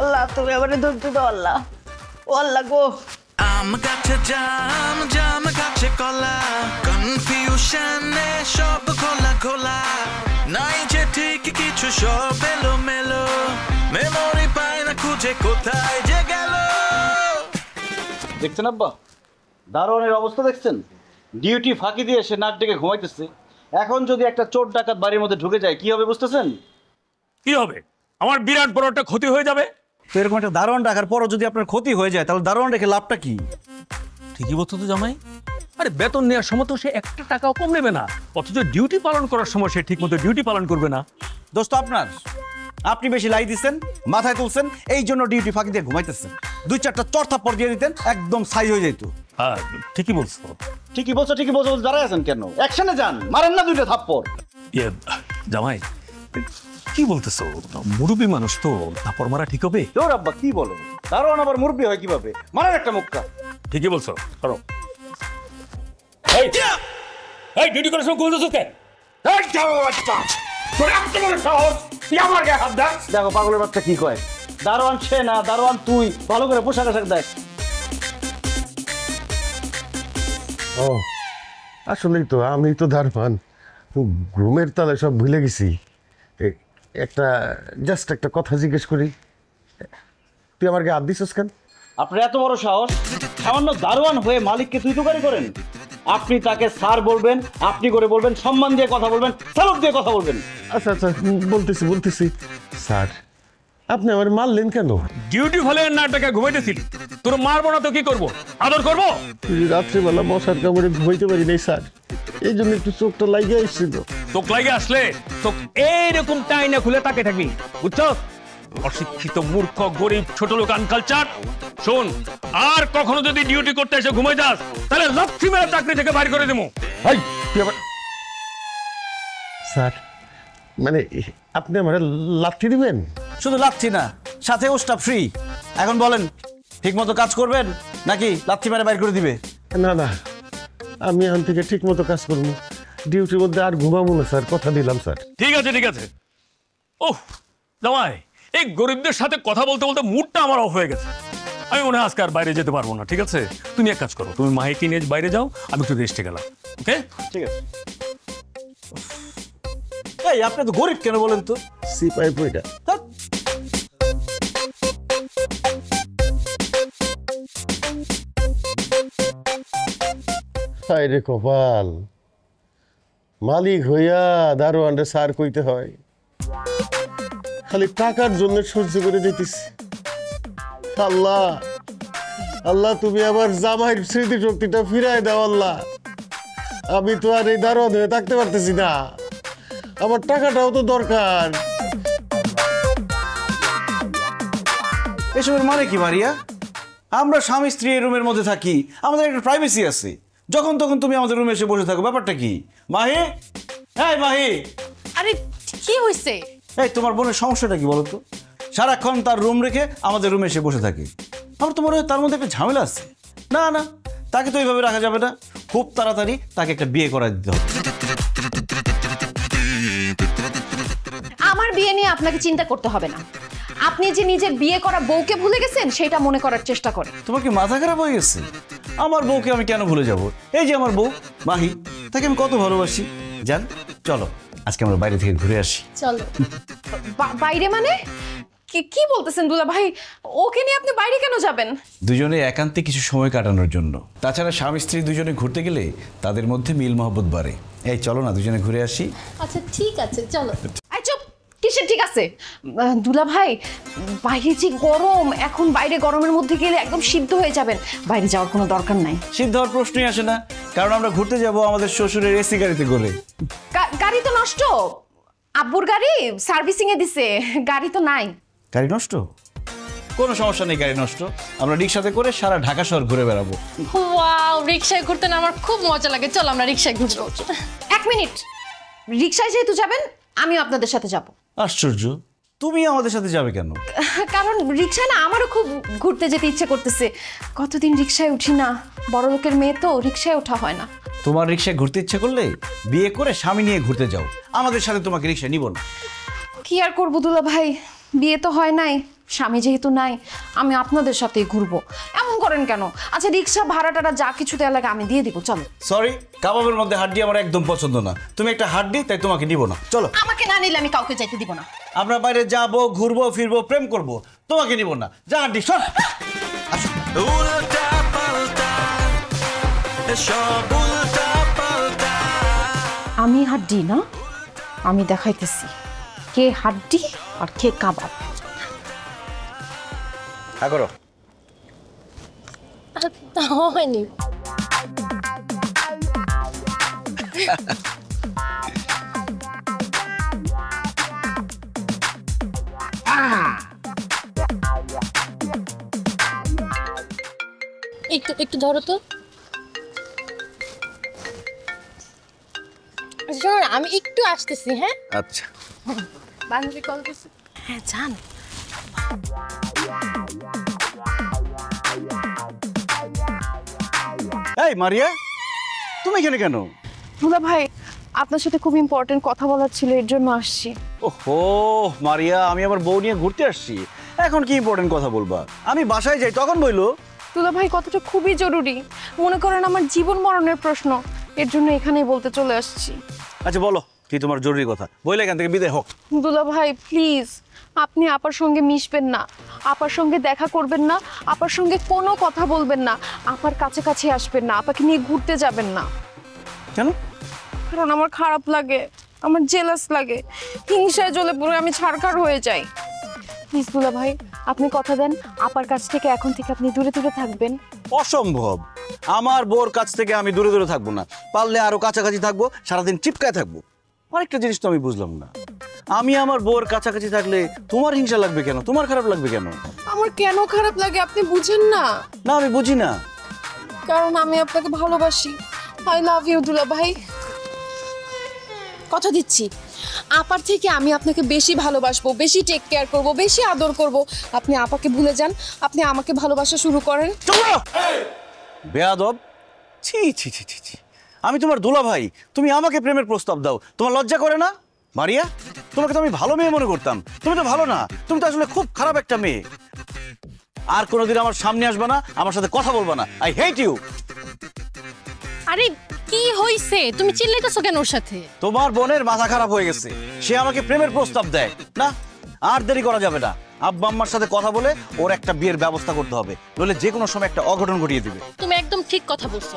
আল্লাহ তুমি আমারে ধৈর্য দাও আল্লাহ। ও আল্লাহ গো। আম গাছে জাম জাম গাছে কলা কনফিউশনে সব খোলা খোলা নাই যে ঠিক কিছু সব এলো মেলো মেমোরি পায় না খুঁজে কোথায় যে গেল। দেখছেন আব্বা, দারোয়ানের অবস্থা দেখছেন? ডিউটি ফাঁকি দিয়ে সে নাক ডেকে ঘুমাইতেছে। এখন যদি একটা চোর ডাকাত বাড়ির মধ্যে ঢুকে যায় কি হবে বুঝতেছেন? কি হবে? আমার বিরাট বড় একটা ক্ষতি হয়ে যাবে। তো এরকম একটা দারোয়ান রাখার পরও যদি আপনার ক্ষতি হয়ে যায় তাহলে দারোয়ান রেখে লাভটা কি? ঠিকই বলছো তো জামাই। আরে বেতন নেওয়ার সময় তো সে 1 টাকাও কম নেবে না, অথচ ডিউটি পালন করার সময় সে ঠিক মতো ডিউটি পালন করবে না। দোস্ত আপনার, আপনি বেশি লাই দিচ্ছেন, মাথায় তুলছেন, এই জন্য ডিউটি ফাঁকি দিয়ে ঘুমাইতেছেন। 2-4টা চর থাপ্পড় দিয়ে দিতেন, একদম ছাই হয়ে যেত। হ্যাঁ ঠিকই বলছো। ঠিকই বলছো ঠিকই বলছো, দাঁড়ায় আছেন কেন? অ্যাকশনে যান, মারেন না 2টা থাপ্পড়। জামাই কি বলতেছো? মুরব্বী মানুষ তো, থাপ্পড় মারা ঠিক হবে? তোর আব্বা কি বলো, দারোয়ান আবার মুরব্বি হয় কিভাবে? মারেন একটা মুক্কা। ঠিকই বলছো, করো। এই এই ডিউটি করার সময় বলতেছো কে? এই যাও বাচ্চা, তোর এত বড় সাহস, তুই আমার গায়ে হাত দাস? দেখো পাগলের বাচ্চা কি কয়। দারোয়ান সে না, দারোয়ান তুই। ভালো করে পোশাক আশাক দেখ। ও আসলেই তো, আমি তো দারোয়ান, ঘুমের তালে সব ভুলে গেছি। জাস্ট একটা কথা জিজ্ঞেস করি, তুই আমার গায়ে হাত দিছিস কেন? আপনার এত বড় সাহস, সামান্য দারোয়ান হয়ে মালিককে তুই তুকারি করেন? আপনি তাকে স্যার বলবেন, আপনি করে বলবেন, সম্মান দিয়ে কথা বলবেন, স্যালুট দিয়ে কথা বলবেন। আচ্ছা আচ্ছা বলতেছি স্যার, আপনি আমার মারলেন কেন? ডিউটি হলে না টাকা ঘুমাইতেছিলি, তোর মারবো না তো কি করবো? আদর করবো? রাত্রিবেলা মশার কামড়ে ঘুমাইতে পারি নাই স্যার, এই জন্য একটু চোখটা লাগিয়ে আসছিল। চোখ লাগে আসলে চোখ এইরকম টাইনা খুলে তাকে থাকবি, বুঝছো? অশিক্ষিত মূর্খ গরিব ছোট লোক আনকালচার। শোন, আর কখনো যদি ডিউটি করতে এসে ঘুমাই যাস তাহলে লাথি মেরে চাকরি থেকে বাইর করে দেবো। স্যার মানে আপনি আমার লাথি দিবেন? শুধু লাথি না, সাথে ওস্টা ফ্রি। এখন বলেন, ঠিক মতো কাজ করবেন নাকি লাথি মেরে বাইর করে দিবে? না না, আমি এখন থেকে ঠিক মতো কাজ করবো, ডিউটির মধ্যে আর ঘুমাবো না স্যার, কথা দিলাম স্যার। ঠিক আছে ঠিক আছে। ওহ জামাই, এই গরিবদের সাথে কথা বলতে বলতে মুডটা আমার অফ হয়ে গেছে। আমি মনে হয় আজকে আর বাইরে যেতে পারবো না। ঠিক আছে, তুমি এক কাজ করো, তুমি মাহিকে নিয়ে বাইরে যাও, আমি একটু রেস্টে গেলাম। ওকে ঠিক আছে। এই আপনি তো গরিব কেন বলেন তো? সিপাই পয়টা হায় রে কপাল, মালিক হইয়া দারোয়ানরে স্যার কইতে হয়, খালি টাকার জন্য সহ্য করে দিতেছি। আল্লাহ আল্লাহ, তুমি আমার জামাইয়ের স্মৃতি শক্তিটা ফিরাই দাও আল্লাহ। আমি তো আর এই দারোয়ান হয়ে থাকতে পারতেছি না, আমার টাকাটাও তো দরকার। এসবের মানে কি মারিয়া? আমরা স্বামী স্ত্রী এই রুমের মধ্যে থাকি, আমাদের একটা প্রাইভেসি আছে। যখন তখন তুমি আমাদের রুমে এসে বসে থাকো, ব্যাপারটা কি? মাহি, হ্যাঁ মাহি। আরে কি হয়েছে? এই তোমার বোনের সমস্যাটা কি বলো তো? সারাক্ষণ তার রুম রেখে আমাদের রুমে এসে বসে থাকে। আমার তো মনে হয় তার মধ্যে একটা ঝামেলা আছে। না না, তাকে তো এইভাবে রাখা যাবে না, খুব তাড়াতাড়ি তাকে একটা বিয়ে করা দিতে হবে। আমার বিয়ে নিয়ে আপনাকে চিন্তা করতে হবে না। আপনি যে নিজের বিয়ে করা বউকে ভুলে গেছেন সেটা মনে করার চেষ্টা করেন। তোমার কি মাথা খারাপ হয়ে গেছে? আমার বউকে আমি কেন ভুলে যাব? এই যে আমার বউ মাহি, তাকে আমি কত ভালোবাসি। জান, চলো আজকে আমরা বাইরে থেকে ঘুরে আসি। চলো। বাইরে মানে কি বলতেছেন দুলা ভাই? ওকে নিয়ে আপনি বাইরে কেন যাবেন? দুজনে একান্তে কিছু সময় কাটানোর জন্য। তাছাড়া স্বামী স্ত্রী দুজনে ঘুরতে গেলে তাদের মধ্যে মিল মহব্বত বাড়ে। এই চলো না দুজনে ঘুরে আসি। আচ্ছা ঠিক আছে, চলো। আই চুপ, কিসের ঠিক আছে? দুলা ভাই, বাইরে যে গরম, এখন বাইরে গরমের মধ্যে গেলে একদম সিদ্ধ হয়ে যাবেন। বাইরে যাওয়ার কোনো দরকার নাই। সিদ্ধ হওয়ার প্রশ্নই আসে না, কারণ আমরা ঘুরতে যাব আমাদের শ্বশুরের এসি গাড়িতে করে। গাড়ি তো নষ্ট, আব্বুর গাড়ি সার্ভিসিং এ দিছে, গাড়ি তো নাই। গাড়ি নষ্ট? কোনো সমস্যা নেই, গাড়ি নষ্ট আমরা রিক্সাতে করে সারা ঢাকা শহর ঘুরে বেড়াবো। ওয়াও, রিকশায় ঘুরতে না আমার খুব মজা লাগে। চলো আমরা রিকশায় ঘুরবো। 1 মিনিট, রিক্সায় যেহেতু যাবেন আমিও আপনাদের সাথে যাব। আশ্চর্য, তুমি আমাদের সাথে যাবে কেন? কারণ রিক্সায় না আমারও খুব ঘুরতে যেতে ইচ্ছে করতেছে। কতদিন রিক্সায় উঠি না, বড় লোকের মেয়ে তো, রিক্সায় ওঠা হয় না। তোমার রিক্সায় ঘুরতে ইচ্ছে করলে বিয়ে করে স্বামী নিয়ে ঘুরতে যাও, আমাদের সাথে তোমাকে রিক্সায় নিব না। কি আর করবো দুলা ভাই, বিয়ে তো হয় নাই, স্বামী যেহেতু নাই, আমি আপনাদের সাথেই ঘুরবো। এমন করেন কেন? আচ্ছা রিক্সা ভাড়াটা যা কিছু দেওয়া লাগে আমি দিয়ে দিব, চলো। সরি, কাবাবের মধ্যে হাড্ডি আমার একদম পছন্দ না। তুমি একটা হাড্ডি, তাই তোমাকে নিব না, চলো। আমাকে না নিলে আমি কাউকে যাইতে দিব না। আমরা বাইরে যাবো, ঘুরবো ফিরবো, প্রেম করব, তোমাকে নিব না। যা হাড্ডি, সর। উল্টা পাল্টা সব উল্টা পাল্টা। আমি হাড্ডি না, আমি দেখাইতেছি কে হাড্ডি আর কে কাবাব। হ্যাঁ করো। তা হয়নি। একটু একটু ধরো তো। শোনো না, আমি একটু আসতেছি। হ্যাঁ আচ্ছা, বান্ধবী কল করছে। হ্যাঁ জান। এই মারিয়া, তুমি এখানে কেন? দুলা ভাই আপনার সাথে খুব ইম্পর্টেন্ট কথা বলার ছিল, এর জন্য আসছি। ওহো মারিয়া, আমি আমার বউ নিয়ে ঘুরতে আসছি, এখন কি ইম্পর্টেন্ট কথা বলবা? আমি বাসায় যাই তখন বইলো। দুলা ভাই কথাটা খুবই জরুরি, মনে করেন আমার জীবন মরণের প্রশ্ন, এর জন্য এখানেই বলতে চলে আসছি। আচ্ছা বলো, কি তোমার জরুরি কথা? বইলে এখান থেকে বিদায় হোক। দুলা ভাই প্লিজ, আপনি আপার সঙ্গে মিশবেন না, আপার সঙ্গে দেখা করবেন না, আপার সঙ্গে কোনো কথা বলবেন না, আপার কাছাকাছি আসবেন না, আপাকে নিয়ে ঘুরতে যাবেন না। কেন? কারণ আমার খারাপ লাগে, আমার জেলাস লাগে, হিংসায় জ্বলে পুরো আমি ছাড়খাড় হয়ে যাই। প্লিজ দুলা ভাই আপনি কথা দেন, আপার কাছ থেকে এখন থেকে আপনি দূরে দূরে থাকবেন। অসম্ভব, আমার বউর কাছ থেকে আমি দূরে দূরে থাকবো না, পারলে আরো কাছাকাছি থাকবো, সারাদিন চিপকায় থাকবো। আরেকটা জিনিস তো আমি বুঝলাম না, আমি আমার বউর কাছাকাছি থাকলে তোমার হিংসা লাগবে কেন, তোমার খারাপ লাগবে কেন? আমার কেন খারাপ লাগে আপনি বুঝেন না? না আমি বুঝি না। কারণ আমি আপনাকে ভালোবাসি। আই লাভ ইউ দুলা ভাই, কথা দিচ্ছি আপার থেকে আমি আপনাকে বেশি ভালোবাসবো, বেশি টেক কেয়ার করব, বেশি আদর করব। আপনি আপাকে ভুলে যান, আপনি আমাকে ভালোবাসা শুরু করেন। বেয়াদব, ছি ছি ছি ছি ছি, আমি তোমার দুলা ভাই, তুমি আমাকে প্রেমের প্রস্তাব দাও, তোমার লজ্জা করে না? মারিয়া, তোমাকে তো আমি ভালো মেয়ে মনে করতাম, তুমি তো ভালো না, তুমি তো আসলে খুব খারাপ একটা মেয়ে। আর কোনোদিন আমার সামনে আসবে না, আমার সাথে কথা বলবা না। I hate you. আরে কি হইছে, তুমি চিল্লাইতেছো কেন ওর সাথে? তোমার বোনের মাথা খারাপ হয়ে গেছে, সে আমাকে প্রেমের প্রস্তাব দেয় না। আর দেরি করা যাবে না, আব্বা আম্মার সাথে কথা বলে ওর একটা বিয়ের ব্যবস্থা করতে হবে, নইলে যে কোনো সময় একটা অঘটন ঘটিয়ে দিবে। তুমি একদম ঠিক কথা বলছো,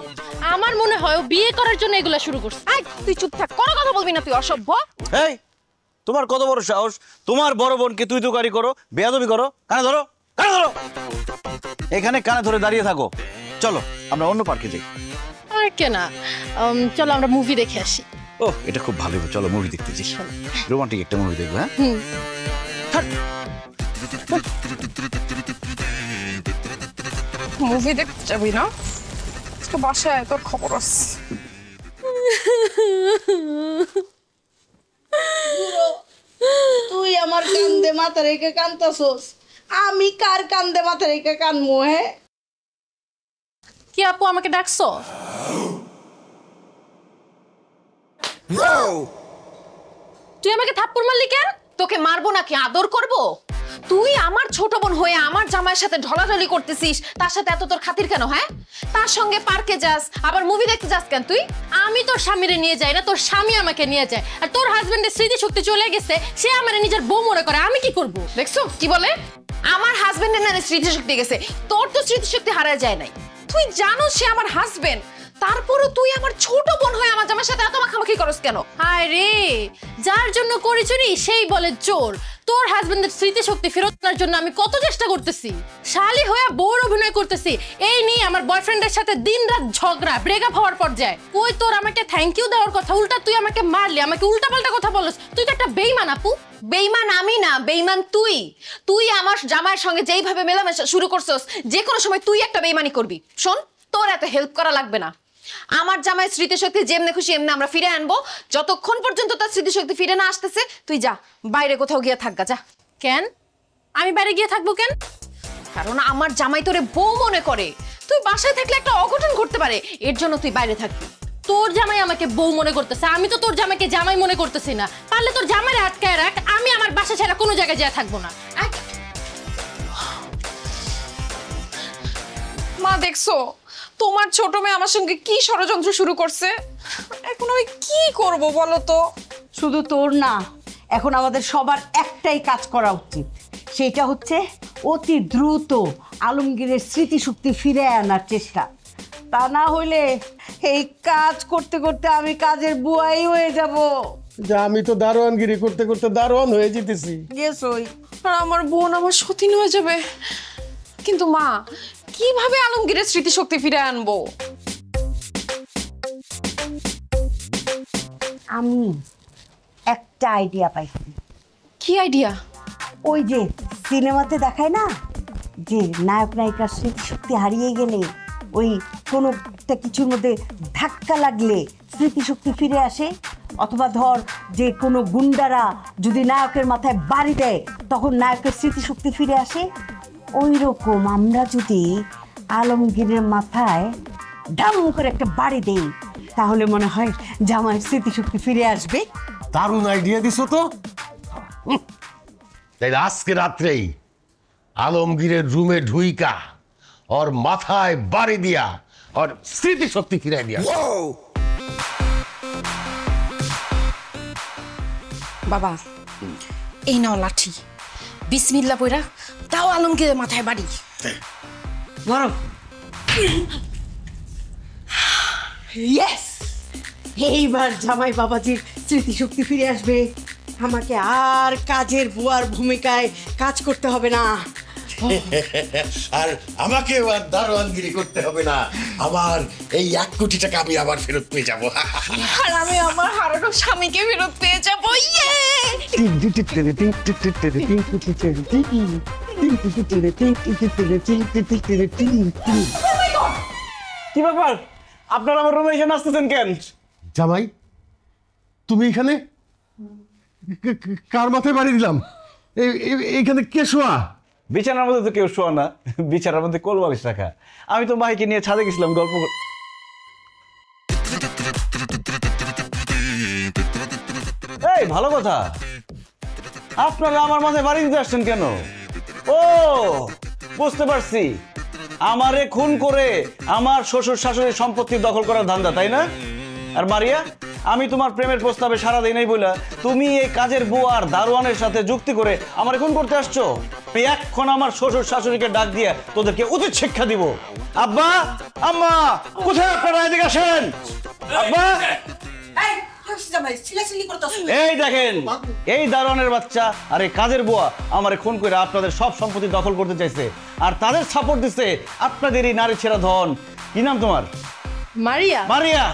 আমার মনে হয় ও বিয়ে করার জন্য এগুলা শুরু করছে। তুই চুপ থাক, কোনো কথা বলবি না, তুই অসভ্য। এই তোমার কত বড় সাহস, তোমার বড় বোনকে তুই তুকারি করো, বেয়াদবি করো। কানে ধরো, কানে ধরো, এখানে কানে ধরে দাঁড়িয়ে থাকো। চলো আমরা অন্য পার্কে যাই। আর কেনা, চলো আমরা মুভি দেখে আসি। ও এটা খুব ভালো, চলো মুভি দেখতে যাই, রোমান্টিক একটা মুভি দেখবো। হ্যাঁ মুভি দেখতে যাবি না? আজকে বাসায় তোর খবর আছে। তুই আমার কান্দে মাথা রেখে কান্দতাছস, আমি কার কান্দে মাথা রেখে কানমু? হ্যাঁ কি আপু আমাকে ডাকছো? তুই আমাকে থাপ্পড় মারলি কেন? তোকে মারবো নাকি আদর করব? তুই আমার ছোট বোন হয়ে আমার জামাইয়ের সাথে ঢলাঢলি করতেছিস, তার সাথে এত তোর খাতির কেন? হ্যাঁ তার সঙ্গে পার্কে যাস, আবার মুভি দেখতে যাস কেন তুই? আমি তোর স্বামীরে নিয়ে যাই না, তোর স্বামী আমাকে নিয়ে যায়। আর তোর হাজবেন্ডের স্মৃতিশক্তি চলে গেছে, সে আমার নিজের বউ মনে করে, আমি কি করব? দেখছো কি বলে? আমার হাজবেন্ডের না স্মৃতিশক্তি গেছে, তোর তো স্মৃতিশক্তি হারায় যায় নাই। তুই জানো সে আমার হাজবেন্ড, তারপরও তুই আমার ছোট বোন হয়ে আমার জামাইয়ের সাথে এত মাখামাখি করস কেন? হায় রে, যার জন্য করি চুরি সেই বলে চোর। তোর হাজবেন্ডের স্মৃতিশক্তি ফেরত আনার জন্য আমি কত চেষ্টা করতেছি, শালি হয়ে বউর অভিনয় করতেছি, এই নিয়ে আমার বয়ফ্রেন্ডের সাথে দিনরাত ঝগড়া, ব্রেকআপ হওয়ার পর্যায়ে। কই তোর আমাকে থ্যাংক ইউ দেওয়ার কথা, উল্টা তুই আমাকে মারলি, আমাকে উল্টাপাল্টা কথা বলছিস। তুই তো একটা বেইমান আপু। বেইমান আমি না, বেইমান তুই। তুই আমার জামাইয়ের সঙ্গে যেইভাবে মেলামেশা শুরু করছস, যে কোনো সময় তুই একটা বেইমানি করবি। শোন, তোর এত হেল্প করা লাগবে না, আমার জামাই স্মৃতিশক্তি যেমনে খুশি এমনি আমরা ফিরে আনবো, যতক্ষণ পর্যন্ত তার স্মৃতিশক্তি ফিরে না আসতেছে তুই যা বাইরে কোথাও গিয়ে থাকগা যা। কেন আমি বাইরে গিয়ে থাকবো কেন? কারণ আমার জামাই তোরে বউ মনে করে, তুই বাসায় থাকলে একটা অঘটন ঘটতে পারে, এর জন্য তুই বাইরে থাকবি। তোর জামাই আমাকে বউ মনে করতেছে, আমি তো তোর জামাইকে জামাই মনে করতেছি না। পারলে তোর জামাইরে আটকায় রাখ, আমি আমার বাসা ছাড়া কোনো জায়গায় যেয়ে থাকবো না। মা দেখছো তোমার ছোট মেয়ে আমার সঙ্গে কি ষড়যন্ত্র শুরু করছে, এখন আমি কি করব বলো তো? শুধু তোর না, এখন আমাদের সবার একটাই কাজ করা উচিত, সেটা হচ্ছে অতি দ্রুত আলমগীরের স্মৃতিশক্তি ফিরে আনার চেষ্টা। তা না হইলে এই কাজ করতে করতে আমি কাজের বুয়াই হয়ে যাব। যে আমি তো দারোয়ানগিরি করতে করতে দারোয়ান হয়ে যেতেছি। আর আমার বোন আমার সতীন হয়ে যাবে। কিন্তু মা, কিভাবে আলমগীরের স্মৃতিশক্তি ফিরে আনবো? আমি একটা আইডিয়া পাইছি। কি আইডিয়া? ওই যে সিনেমাতে দেখায় না যে নায়ক নায়িকার স্মৃতিশক্তি হারিয়ে গেলে ওই কোনো একটা কিছুর মধ্যে ধাক্কা লাগলে স্মৃতিশক্তি ফিরে আসে, অথবা ধর যে কোনো গুন্ডারা যদি নায়কের মাথায় বাড়ি দেয় তখন নায়কের স্মৃতিশক্তি ফিরে আসে, ওই রকম আমরা যদি আলমগীরের মাথায় ডাম করে একটা বাড়ি দেই তাহলে মনে হয় জামাইয়ের স্মৃতিশক্তি ফিরে আসবে। দারুণ আইডিয়া দিছো তো। তাই আজকে রাত্রেই আলমগীরের রুমে ঢুইকা ওর মাথায় বাড়ি দিয়া ওর স্মৃতিশক্তি ফিরাই দিয়া। বাবা এই নাও লাঠি, বিসমিল্লাহ পয়রা তাও আলমগীরের মাথায় বাড়ি। ইয়েস, এইবার জামাই বাবাজির স্মৃতিশক্তি ফিরে আসবে, আমাকে আর কাজের বুয়ার ভূমিকায় কাজ করতে হবে না। আর আমাকে আর দারোয়ানগিরি করতে হবে না, আমার এই 1 কোটি টাকা আমি আবার ফেরত পেয়ে যাবো। আর আমি আমার হারানো স্বামীকে ফেরত পেয়ে যাবো। কি ব্যাপার, আপনারা আমার রুমে এসে নাচতেছেন কেন? জামাই তুমি এখানে? কার মাথায় বাড়ি দিলাম? এইখানে কে শোয়া? বিছানার মধ্যে তো কেউ শোয়া না, বিছানার মধ্যে কোল বালিশ রাখা। আমি তো মাইকে নিয়ে ছাদে গেছিলাম গল্প। এই ভালো কথা, আপনারা আমার মাথায় বাড়ি দিতে আসছেন কেন? ও বুঝতে পারছি, আমারে খুন করে আমার শ্বশুর শাশুড়ির সম্পত্তি দখল করার ধান্দা, তাই না? আর মারিয়া, আমি তোমার প্রেমের প্রস্তাবে সাড়া দেই নাই বইলা তুমি এই কাজের বুয়ার দারোয়ানের সাথে যুক্তি করে আমার খুন করতে আসছো। আমি এখন আমার শ্বশুর শাশুড়িকে ডাক দিয়ে তোদেরকে উচিত শিক্ষা দিব। আব্বা, আম্মা, কোথায় আপনারা? এদিকে আসেন। আব্বা, এই দেখেন, এই দারোয়ানের বাচ্চা আর এই কাজের বুয়া আমারে খুন করে আপনাদের সব সম্পত্তি দখল করতে চাইছে, আর তাদের সাপোর্ট দিচ্ছে আপনাদের এই নারী ছেড়া ধন। কি নাম তোমার? মারিয়া। মারিয়া।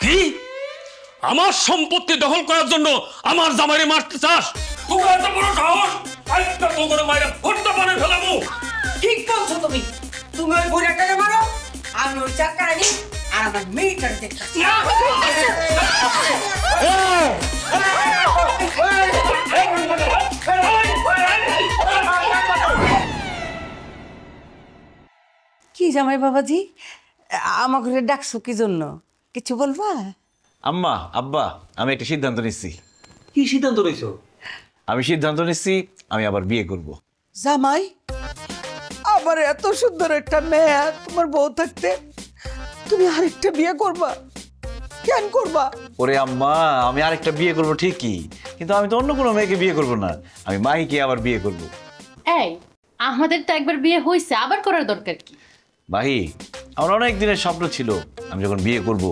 কি আমার সম্পত্তি দখল করার জন্য আমার জামাইরে মারতে চাস? তুই এত বড় সাহস! আজকে তো করে মাইরা ফটটা বানে ফেলাবো। ঠিক বলছো তুমি। তুমি ওই বুড়াটাকে মারো, আমি ওই চাকরানি আর আমার মেয়েটাকে দেখতেছি। কি জামাই বাবাজি, আমাকে ডাকছো কি জন্য? কিছু বলবা? আম্মা, আব্বা, আমি একটা সিদ্ধান্ত নিচ্ছি। কি সিদ্ধান্ত নিছো? আমি সিদ্ধান্ত নিচ্ছি আমি আবার বিয়ে করব। জামাই, আবার এত সুন্দর একটা মেয়ে তোমার বউ থাকতে তুমি আরেকটা বিয়ে করবা? কেন করবা? ওরে আম্মা, আমি আরেকটা বিয়ে করব ঠিকই, কিন্তু আমি তো অন্য কোনো মেয়েকে বিয়ে করব না, আমি মাহিকে আবার বিয়ে করব। এই আমাদের তো একবার বিয়ে হয়েছে, আবার করার দরকার কি? মাহি, আমার অনেক দিনের স্বপ্ন ছিল আমি যখন বিয়ে করব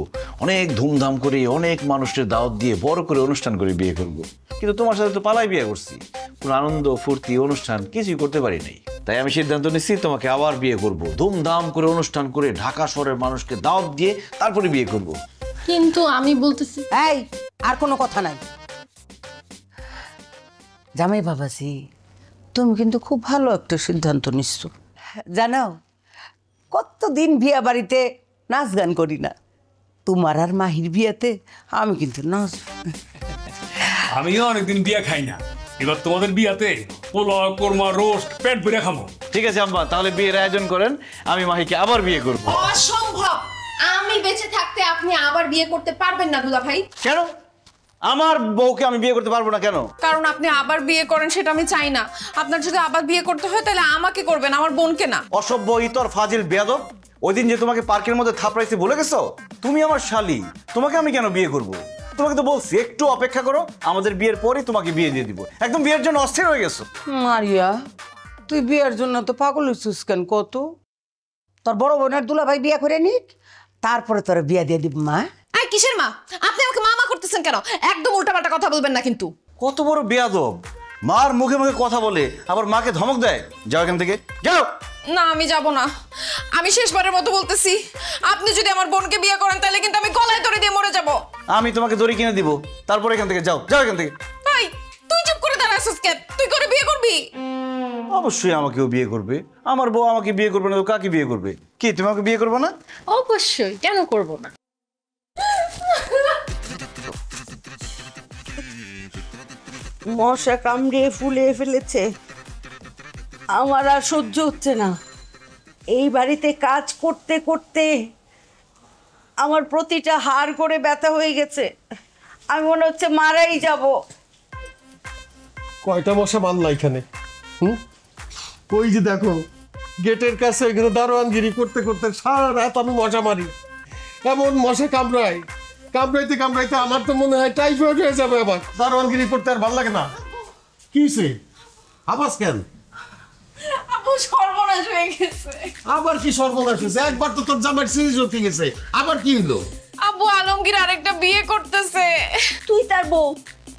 অনেক ধুমধাম করে অনেক মানুষের দাওয়াত দিয়ে বড় করে অনুষ্ঠান করে বিয়ে করব, কিন্তু তোমার সাথে তো পালাই বিয়ে করছি, কোনো আনন্দ ফুর্তি অনুষ্ঠান কিছুই করতে পারি নাই। তাই আমি সিদ্ধান্ত নিচ্ছি তোমাকে আবার বিয়ে করব, ধুমধাম করে অনুষ্ঠান করে ঢাকা শহরের মানুষকে দাওয়াত দিয়ে তারপরে বিয়ে করব। কিন্তু আমি বলতেছি, এই আর কোনো কথা নাই। জামাই বাবাজি, তুমি কিন্তু খুব ভালো একটা সিদ্ধান্ত নিচ্ছো। জানো, কতদিন বিয়ে বাড়িতে নাচ গান করি না, তোমার আর মাহির বিয়াতে আমি কিন্তু নাচ। আমিও অনেকদিন বিয়া খাই না, এবার তোমাদের বিয়াতে পোলাও কোরমা রোস্ট পেট ভরে খাবো। ঠিক আছে আম্মা, তাহলে বিয়ের আয়োজন করেন, আমি মাহিকে আবার বিয়ে করব। অসম্ভব, আমি বেঁচে থাকতে আপনি আবার বিয়ে করতে পারবেন না দুলা ভাই। কেন? আমার বউকে আমি বিয়ে করতে পারবো না কেন? কারণ আপনি আবার বিয়ে করেন সেটা আমি চাই না। আপনার যদি আবার বিয়ে করতে হয় তাহলে আমাকে করবেন, আমার বোনকে না। অসভ্য ইতর ফাজিল বেয়াদব, ওই দিন যে তোমাকে পার্কের মধ্যে থাপড়াইছি ভুলে গেছো? তুমি আমার শালি, তোমাকে আমি কেন বিয়ে করব? তোমাকে তো বলছি একটু অপেক্ষা করো, আমাদের বিয়ের পরেই তোমাকে বিয়ে দিয়ে দিব। একদম বিয়ের জন্য অস্থির হয়ে গেছো। মারিয়া, তুই বিয়ের জন্য তো পাগল হইছিস কেন কত? তোর বড় বোনের দুলাভাই বিয়ে করে নিক, তারপরে তোর বিয়ে দিয়ে দিব। মা এই কিসের মা? আপনি আমাকে মামা করতেছেন কেন? একদম উল্টাপাল্টা কথা বলবেন না কিন্তু। কত বড় বেয়াদব, মার মুখে মুখে কথা বলে আবার মাকে ধমক দেয়। যাও এখান থেকে, যাও। না, আমি যাব না। আমি শেষবারের মতো বলতেছি, আপনি যদি আমার বোনকে বিয়ে করেন তাহলে কিন্তু আমি গলায় দড়ি দিয়ে মরে যাব। আমি তোমাকে দড়ি কিনে দিব, তারপর এখান থেকে যাও, যাও এখান থেকে। ভাই তুই চুপ করে দাঁড়া আছিস কেন? তুই করে বিয়ে করবি? অবশ্যই আমাকেও বিয়ে করবে। আমার বউ আমাকে বিয়ে করবে না তো কাকে বিয়ে করবে? কি তুমি আমাকে বিয়ে করবে না? অবশ্যই, কেন করব না? মশা কামড়িয়ে ফুলে ফেলেছে, আমার আর সহ্য হচ্ছে না। এই বাড়িতে কাজ করতে করতে আমার প্রতিটা হাড় করে ব্যথা হয়ে গেছে, আমি মনে হচ্ছে মারাই যাব। কয়টা মশা মারলা এখানে? ওই যে দেখো গেটের কাছে এখানে দারোয়ানগিরি করতে করতে সারা রাত আমি মশা মারি। এমন মশা কামড়ায়, কামড়াইতে কামড়াইতে আমার তো মনে হয় টাইফয়েড হয়ে যাবে। আবার দারোয়ানগিরি করতে আর ভালো লাগে না। কি হয়েছে? আবাস কেন? আপু সর্বনাশ হয়ে গেছে। আবার কি সর্বনাশ হয়েছে? একবার তো তোর জামার সিরিজ উঠে গেছে, আবার কি হলো? আব্বু আলমগীর আরেকটা বিয়ে করতেছে। তুই তার বউ,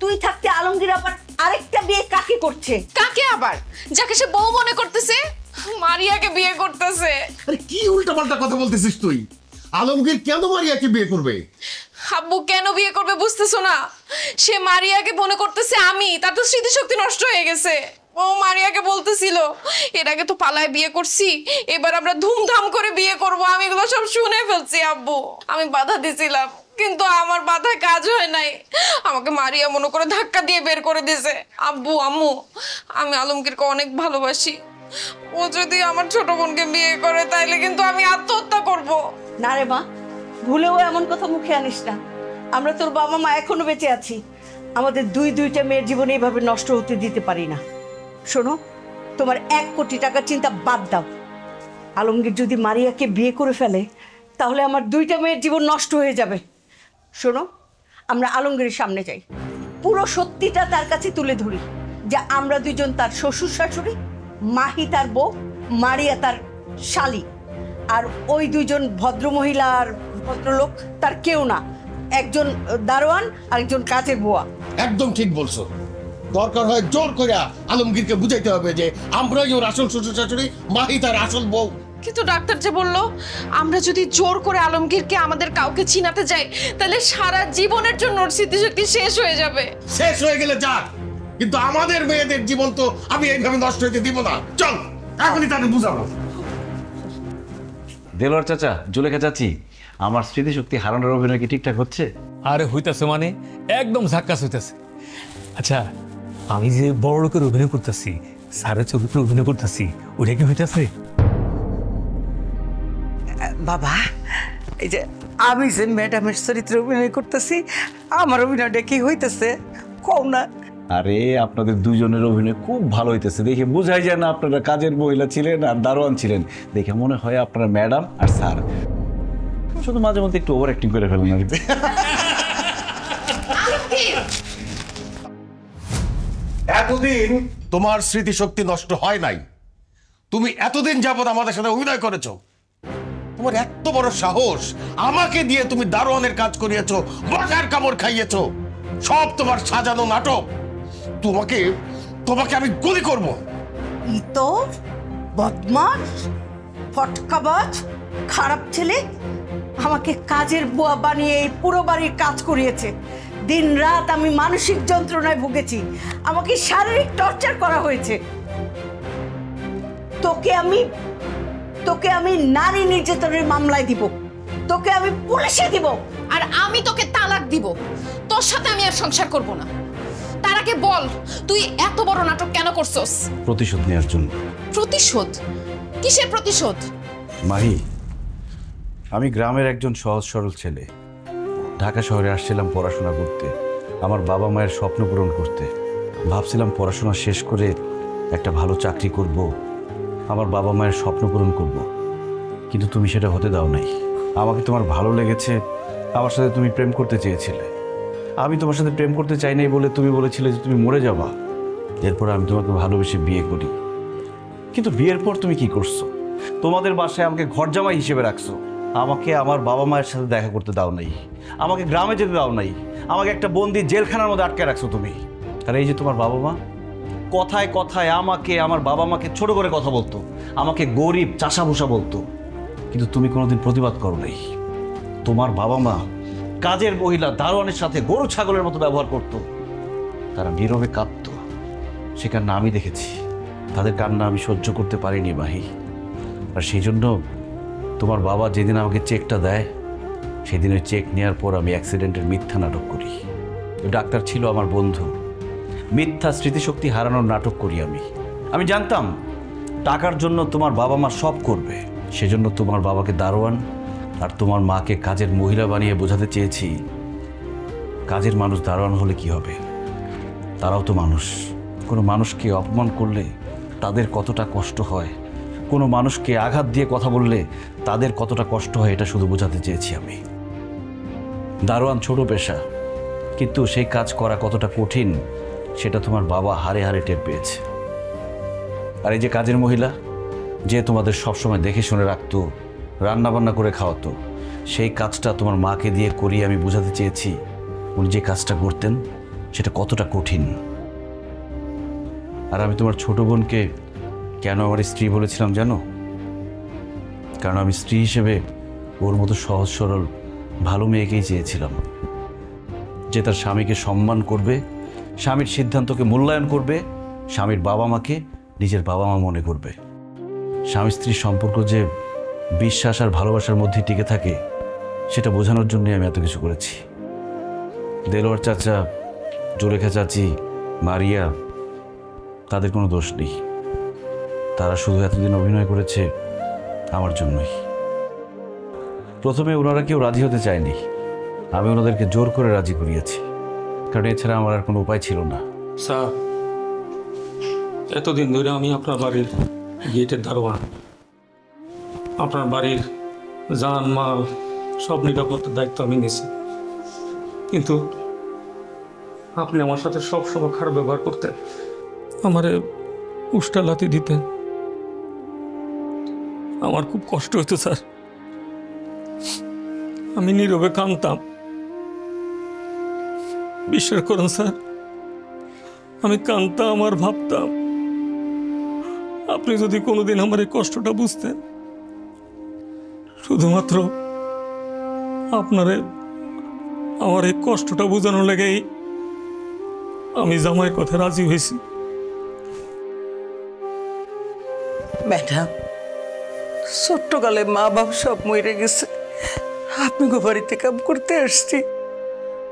তুই থাকতে আলমগীর আবার আরেকটা বিয়ে কাকে করছে? কাকে আবার? যাকে সে বউ মনে করতেছে, মারিয়াকে বিয়ে করতেছে। আরে কি উল্টাপাল্টা কথা বলতেছিস তুই? আলমগীর কেন মারিয়াকে বিয়ে করবে? আব্বু কেন বিয়ে করবে বুঝতেছো না? সে মারিয়াকে মনে করতেছে আমি, তার তো স্মৃতিশক্তি নষ্ট হয়ে গেছে। ও মারিয়াকে বলতেছিল এর আগে তো পালায় বিয়ে করছি, এবার আমরা ধুমধাম করে বিয়ে করব। আমি এগুলো সব শুনে ফেলছি আব্বু। আমি বাধা দিছিলাম কিন্তু আমার বাধায় কাজ হয় নাই, আমাকে মারিয়া মনে করে ধাক্কা দিয়ে বের করে দিয়েছে। আব্বু আম্মু, আমি আলমগীরকে অনেক ভালোবাসি। ও যদি আমার ছোট বোনকে বিয়ে করে তাইলে কিন্তু আমি আত্মহত্যা করব। না রে মা, ভুলেও এমন কথা মুখে আনিস না। আমরা তোর বাবা মা এখনো বেঁচে আছি, আমাদের দুইটা মেয়ের জীবনে এইভাবে নষ্ট হতে দিতে পারি না। শোনো, তোমার 1 কোটি টাকার চিন্তা বাদ দাও। আলমগীর যদি মারিয়াকে বিয়ে করে ফেলে তাহলে আমার 2টা মেয়ের জীবন নষ্ট হয়ে যাবে। শোনো, আমরা আলমগীরের সামনে যাই, পুরো সত্যিটা তার কাছে তুলে ধরি যে আমরা দুজন তার শ্বশুর শাশুড়ি, মাহি তার বউ, মারিয়া তার শালি, আর ওই 2জন ভদ্রমহিলা আর ভদ্রলোক তার কেউ না, একজন দারোয়ান আর একজন কাজের বুয়া। একদম ঠিক বলছো। দরকার হয় জোর করে আলমগীরকে বুঝাইতে হবে যে আমরাই ওর আসল শ্বশুর শাশুড়ি, মাহি তার আসল বউ। কিন্তু ডাক্তার যে বললো আমরা যদি জোর করে আলমগীরকে আমাদের কাউকে চিনাতে যাই তাহলে সারা জীবনের জন্য ওর স্মৃতিশক্তি শেষ হয়ে যাবে। শেষ হয়ে গেলে যাক, কিন্তু আমাদের মেয়েদের জীবন তো আমি এইভাবে নষ্ট হতে দিব না। চল এখনই তাকে বুঝাবো। দেলোয়ার চাচা, জুলেখা চাচি, আমার স্মৃতিশক্তি হারানোর অভিনয় কি ঠিকঠাক হচ্ছে? আরে হইতাছে, মানে একদম ঝাক্কাস হইতাছে। আচ্ছা, আমি যে বড় লোকের অভিনয় করতেছি, স্যারের চরিত্রে অভিনয় করতেছি, ওটা কি হইতাছে? বাবা, এই যে আমি যে ম্যাডামের চরিত্রে অভিনয় করতেছি, আমার অভিনয়টা কি হইতেছে কও না? আরে আপনাদের দুজনের অভিনয় খুব ভালো হইতেছে, দেখে বোঝাই যায় না আপনারা কাজের মহিলা ছিলেন আর দারোয়ান ছিলেন। দেখে মনে হয় আপনারা ম্যাডাম আর স্যার। শুধু মাঝে মধ্যে একটু ওভার অ্যাক্টিং করে ফেলেন আর কি। এতদিন তোমার স্মৃতিশক্তি নষ্ট হয় নাই। তুমি এতদিন যাবত আমাদের সাথে অভিনয় করেছো। তোমার এত বড় সাহস, আমাকে দিয়ে তুমি দারোয়ানের কাজ করিয়েছো, মশার কামড় খাইয়েছো। সব তোমার সাজানো নাটক। তোমাকে তোমাকে আমি গুলি করব। ইতর, বদমাস, ফটকাবাজ, খারাপ ছেলে, আমাকে কাজের বুয়া বানিয়ে এই পুরো বাড়ির কাজ করিয়েছে। দিন রাত আমি মানসিক যন্ত্রণায় ভুগেছি, আমাকে শারীরিক টর্চার করা হয়েছে। তোকে আমি নারী নির্যাতনের মামলায় দিব, তোকে আমি পুলিশে দিব, আর আমি তোকে তালাক দিব। তোর সাথে আমি আর সংসার করব না। তার আগে বল, তুই এত বড় নাটক কেন করছস? প্রতিশোধ নেওয়ার জন্য। প্রতিশোধ? কিসের প্রতিশোধ? মাহি, আমি গ্রামের একজন সহজ সরল ছেলে। ঢাকা শহরে আসছিলাম পড়াশোনা করতে, আমার বাবা মায়ের স্বপ্ন পূরণ করতে। ভাবছিলাম পড়াশোনা শেষ করে একটা ভালো চাকরি করব, আমার বাবা মায়ের স্বপ্ন পূরণ করব। কিন্তু তুমি সেটা হতে দাও নাই। আমাকে তোমার ভালো লেগেছে, আমার সাথে তুমি প্রেম করতে চেয়েছিলে। আমি তোমার সাথে প্রেম করতে চাই নাই বলে তুমি বলেছিলে যে তুমি মরে যাবা। এরপর আমি তোমাকে ভালোবেসে বিয়ে করি। কিন্তু বিয়ের পর তুমি কি করছো? তোমাদের বাসায় আমাকে ঘর জামাই হিসেবে রাখছো। আমাকে আমার বাবা মায়ের সাথে দেখা করতে দাও নাই, আমাকে গ্রামে যেতে দাও নাই, আমাকে একটা বন্দি জেলখানার মধ্যে আটকে রাখছো তুমি। আর এই যে তোমার বাবা মা, কথায় কথায় আমাকে, আমার বাবা মাকে ছোট করে কথা বলতো, আমাকে গরিব চাষাভুষা বলতো। কিন্তু তুমি কোনোদিন প্রতিবাদ করো নাই। তোমার বাবা মা কাজের মহিলা দারোয়ানের সাথে গরু ছাগলের মতো ব্যবহার করত। তারা নীরবে কাঁদত, সে কান্না আমি দেখেছি। তাদের কান্না আমি সহ্য করতে পারিনি মাহি। আর সেই জন্য তোমার বাবা যেদিন আমাকে চেকটা দেয়, সেদিন ওই চেক নেওয়ার পর আমি অ্যাক্সিডেন্টের মিথ্যা নাটক করি। ওই ডাক্তার ছিল আমার বন্ধু। মিথ্যা স্মৃতিশক্তি হারানোর নাটক করি আমি জানতাম টাকার জন্য তোমার বাবা মা সব করবে। সেজন্য তোমার বাবাকে দারোয়ান আর তোমার মাকে কাজের মহিলা বানিয়ে বোঝাতে চেয়েছি, কাজের মানুষ দারোয়ান হলে কি হবে, তারাও তো মানুষ। কোনো মানুষকে অপমান করলে তাদের কতটা কষ্ট হয়, কোনো মানুষকে আঘাত দিয়ে কথা বললে তাদের কতটা কষ্ট হয়, এটা শুধু বোঝাতে চেয়েছি আমি। দারোয়ান ছোট পেশা, কিন্তু সেই কাজ করা কতটা কঠিন সেটা তোমার বাবা হারে হারে টের পেয়েছে। আর এই যে কাজের মহিলা, যে তোমাদের সবসময় দেখে শুনে রাখতো, রান্নাবান্না করে খাওয়াতো, সেই কাজটা তোমার মাকে দিয়ে করিয়ে আমি বোঝাতে চেয়েছি উনি যে কাজটা করতেন সেটা কতটা কঠিন। আর আমি তোমার ছোট বোনকে কেন আমার স্ত্রী বলেছিলাম জানো? কারণ আমি স্ত্রী হিসেবে ওর মতো সহজ সরল ভালো মেয়েকেই চেয়েছিলাম, যে তার স্বামীকে সম্মান করবে, স্বামীর সিদ্ধান্তকে মূল্যায়ন করবে, স্বামীর বাবা মাকে নিজের বাবা মা মনে করবে। স্বামী স্ত্রীর সম্পর্ক যে বিশ্বাস আর ভালোবাসার মধ্যে টিকে থাকে, সেটা বোঝানোর জন্যই আমি এত কিছু করেছি। দেলোয়ার চাচা, জুলেখা চাচি, মারিয়া, তাদের কোনো দোষ নেই। তারা শুধু এতদিন অভিনয় করেছে আমার জন্যই। প্রথমে ওনারা কেউ রাজি হতে চায়নি, আমি ওনাদেরকে জোর করে রাজি করিয়েছি, কারণ এছাড়া আমার আর কোনো উপায় ছিল না। স্যার, এতদিন ধরে আমি আপনার বাড়ির গেটের দারোয়ান, আপনার বাড়ির জান মাল সব নিরাপত্তার দায়িত্ব আমি নিয়েছি, কিন্তু আপনি আমার সাথে সবসময় খারাপ ব্যবহার করতেন, আমারে উষ্টা লাথি দিতেন। আমার খুব কষ্ট হতো স্যার, আমি নীরবে কাঁদতাম। বিশ্বাস করুন স্যার, আমি কাঁদতাম আর ভাবতাম আপনি যদি কোনোদিন আমার এই কষ্টটা বুঝতেন, শুধুমাত্র আপনারে আমার এই কষ্টটা বোঝানোর লেগেই আমি জামাইয়ের কথা রাজি হয়েছি। ম্যাডাম, ছোট্টকালে মা বাপ সব মরে গেছে, আপনি গো বাড়িতে কাম করতে আসছি,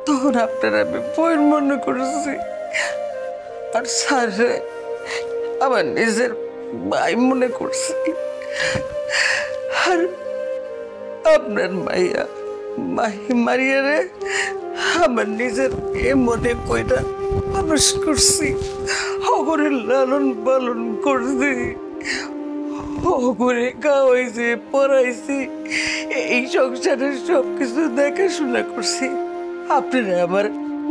তখন আপনারা আমি বইয়ের মনে করেছি। আর স্যার আমার নিজের ভাই মনে করছি। আর আপনার মাইয়া মারিয়ারে আমার নিজের এ মনে কইরা মানুষ করছি, অগরে লালন পালন করছি, অগরে খাওয়াইছি, পড়াইছি, এই সংসারের সবকিছু দেখাশোনা করছি। আপনারা আমার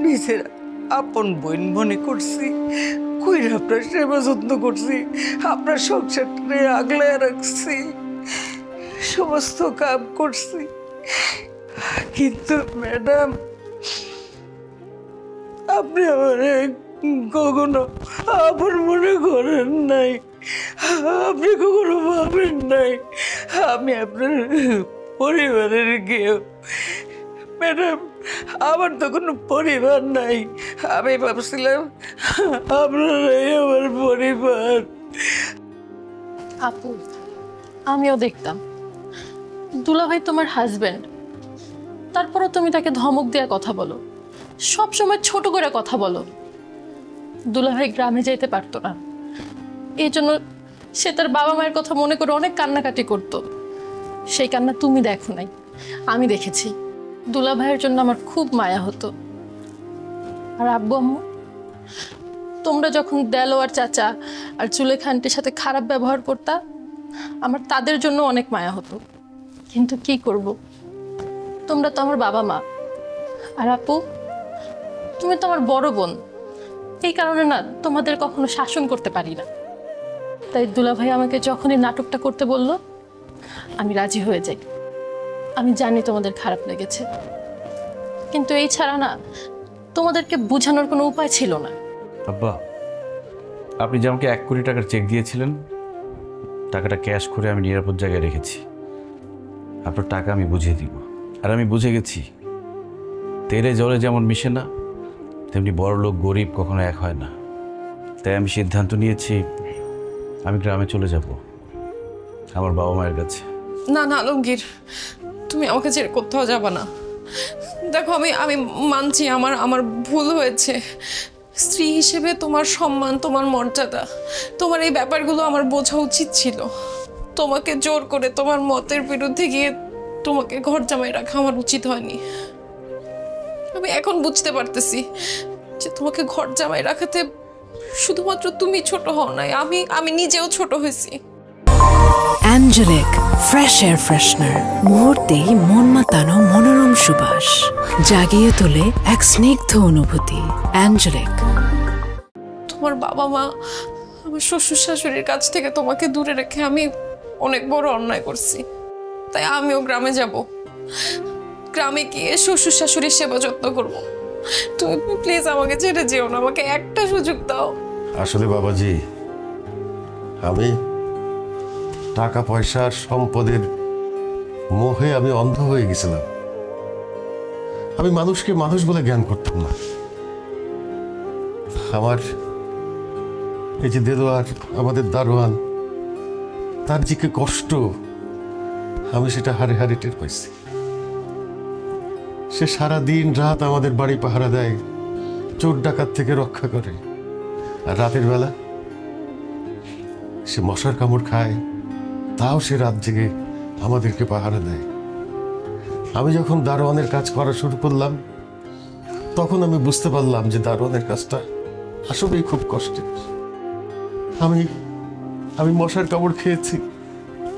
নিজের আপন বোন মনে করছি, কইরা আপনার সেবা যত্ন করছি, আপনার সংসারটারে আগলায় রাখছি, সমস্ত কাম করছি। কিন্তু ম্যাডাম, আপনি আমার কখনো আপন মনে করেন নাই, আপনি কখনো ভাবেন নাই আমি আপনার পরিবারের কেউ। ম্যাডাম, আমার তো কোনো পরিবার নাই, আমি ভাবছিলাম আপনারাই আমার পরিবার। আপু, আমিও দেখতাম দুলাভাই তোমার হাজবেন্ড, তারপরও তুমি তাকে ধমক দেওয়া কথা বলো, সব সময় ছোট করে কথা বলো। দুলাভাই গ্রামে যাইতে পারতো না, এই জন্য সে তার বাবা মায়ের কথা মনে করে অনেক কান্নাকাটি করতো। সেই কান্না তুমি দেখো নাই, আমি দেখেছি। দুলাভাইয়ের জন্য আমার খুব মায়া হতো। আর আব্বু আম্মু, তোমরা যখন দেলোয়ার চাচা আর জুলেখা আন্টির সাথে খারাপ ব্যবহার করতা, আমার তাদের জন্য অনেক মায়া হতো। কিন্তু কি করব, তোমরা তো আমার বাবা মা। আর আপু, তুমি তো আমার বড় বোন, এই কারণে না তোমাদের কখনো শাসন করতে পারি না। তাই দুলাভাই আমাকে যখনই নাটকটা করতে বলল, আমি রাজি হয়ে যাই। আমি জানি তোমাদের খারাপ লেগেছে, কিন্তু এই ছাড়া না তোমাদেরকে বোঝানোর কোনো উপায় ছিল না। আব্বা, আপনি যে আমাকে 1 কোটি টাকার চেক দিয়েছিলেন, টাকাটা ক্যাশ করে আমি নিরাপদ জায়গায় রেখেছি। আপনার টাকা আমি বুঝিয়ে দিব। আর আমি বুঝে গেছি, তেলে জলে যেমন মিশে না, তেমনি বড় লোক গরিব কখনো এক হয় না। তাই আমি সিদ্ধান্ত নিয়েছি, আমি গ্রামে চলে যাব আমার বাবা মায়ের কাছে। না না আলমগীর, তুমি আমাকে ছেড়ে কোথাও যাবা না। দেখো, আমি মানছি আমার ভুল হয়েছে। স্ত্রী হিসেবে তোমার সম্মান, তোমার মর্যাদা, তোমার এই ব্যাপারগুলো আমার বোঝা উচিত ছিল। তোমাকে জোর করে তোমার মতের বিরুদ্ধে গিয়ে তোমাকে ঘর জামাই রাখা আমার উচিত হয়নি। আমি এখন বুঝতে পারতেছি যে তোমাকে ঘর জামাই রাখাতে শুধুমাত্র তুমি ছোট হও নাই, আমি নিজেও ছোট হয়েছি। অ্যাঞ্জেলিক ফ্রেশ এয়ার ফ্রেশনার, মুহূর্তেই মন মাতানো মনোরম সুবাস, জাগিয়ে তোলে এক স্নিগ্ধ অনুভূতি। অ্যাঞ্জেলিক। তোমার বাবা মা, আমার শ্বশুর শাশুড়ির কাছ থেকে তোমাকে দূরে রেখে আমি অনেক বড় অন্যায় করছি। তাই আমিও গ্রামে যাব, গ্রামে গিয়ে শ্বশুর শাশুড়ির সেবা যত্ন করব। তুমি প্লিজ আমাকে ছেড়ে যেও না, আমাকে একটা সুযোগ দাও। আসলে বাবাজি, আমি টাকা পয়সার সম্পদের মোহে আমি অন্ধ হয়ে গেছিলাম। আমি মানুষকে মানুষ বলে জ্ঞান করতাম না। আমার এই যে দেলোয়ার, আমাদের দারোয়ান, তার যে কি কষ্ট, আমি সেটা হারে হারে টের পাইছি। সে সারা দিন রাত আমাদের বাড়ি পাহারা দেয়, চোর ডাকাত থেকে রক্ষা করে। আর রাতের বেলা সে মশার কামড় খায়, তাও সে রাত জেগে আমাদেরকে পাহারা দেয়। আমি যখন দারোয়ানের কাজ করা শুরু করলাম, তখন আমি বুঝতে পারলাম যে দারোয়ানের কাজটা আসলেই খুব কষ্টের। আমি মশার কামড় খেয়েছি,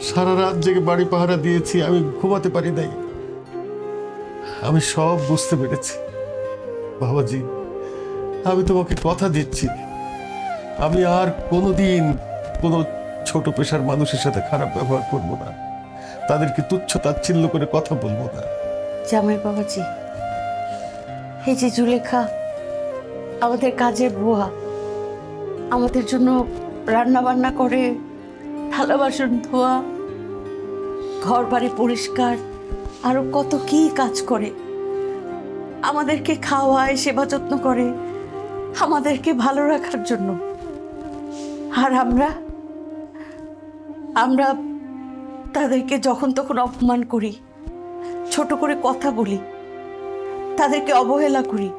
সারা রাত জেগে বাড়ি পাহারা দিয়েছি, আমি ঘুমাতে পারি নাই। আমি সব বুঝতে পেরেছি। বাবাজি, আমি তোমাকে কথা দিচ্ছি, আমি আর কোনোদিন কোনো ছোট পেশার মানুষের সাথে খারাপ ব্যবহার করব না, তাদেরকে তুচ্ছ তাচ্ছিল্য করে কথা বলবো না। জামাই বাবাজি, এই যে জুলেখা আমাদের কাজের বুয়া, আমাদের জন্য রান্না বান্না করে, থালা বাসন ধোয়া, ঘর বাড়ি পরিষ্কার, আরো কত কি কাজ করে, আমাদেরকে খাওয়ায়, সেবা যত্ন করে, আমাদেরকে ভালো রাখার জন্য। আর আমরা তাদেরকে যখন তখন অপমান করি, ছোট করে কথা বলি, তাদেরকে অবহেলা করি।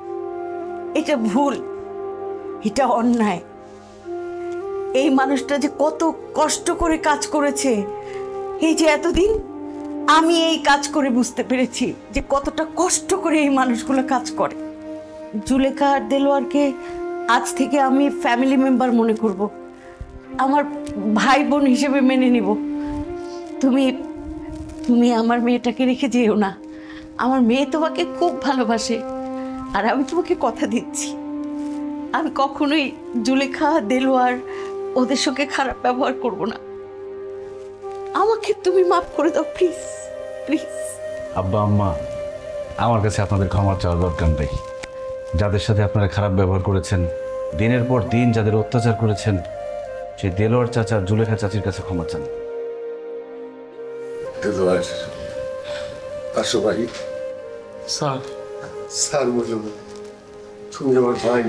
এটা ভুল, এটা অন্যায়। এই মানুষটা যে কত কষ্ট করে কাজ করেছে, এই যে এতদিন আমি এই কাজ করে বুঝতে পেরেছি যে কতটা কষ্ট করে এই মানুষগুলো কাজ করে। জুলেখা আর দেলোয়ারকে আজ থেকে আমি ফ্যামিলি মেম্বার মনে করব, আমার ভাই বোন হিসেবে মেনে নিব। তুমি আমার মেয়েটাকে রেখে যেও না। আমার মেয়ে তোমাকে খুব ভালোবাসে, আর আমি তোমাকে কথা দিচ্ছি, আমি কখনোই জুলেখা, দেলোয়ার ওদের সঙ্গে খারাপ ব্যবহার করব না। আমাকে তুমি মাফ করে দাও প্লিজ, প্লিজ। আব্বা আম্মা, আমার কাছে আপনাদের ক্ষমা চাওয়ার দরকার নেই। যাদের সাথে আপনারা খারাপ ব্যবহার করেছেন, দিনের পর দিন যাদের অত্যাচার করেছেন, সেই দেলোয়ার চাচা, জুলেখা চাচির কাছে ক্ষমা চান। দেলোয়ার, আসো ভাই। স্যার, স্যার বললো, তুমি আমার ভাই।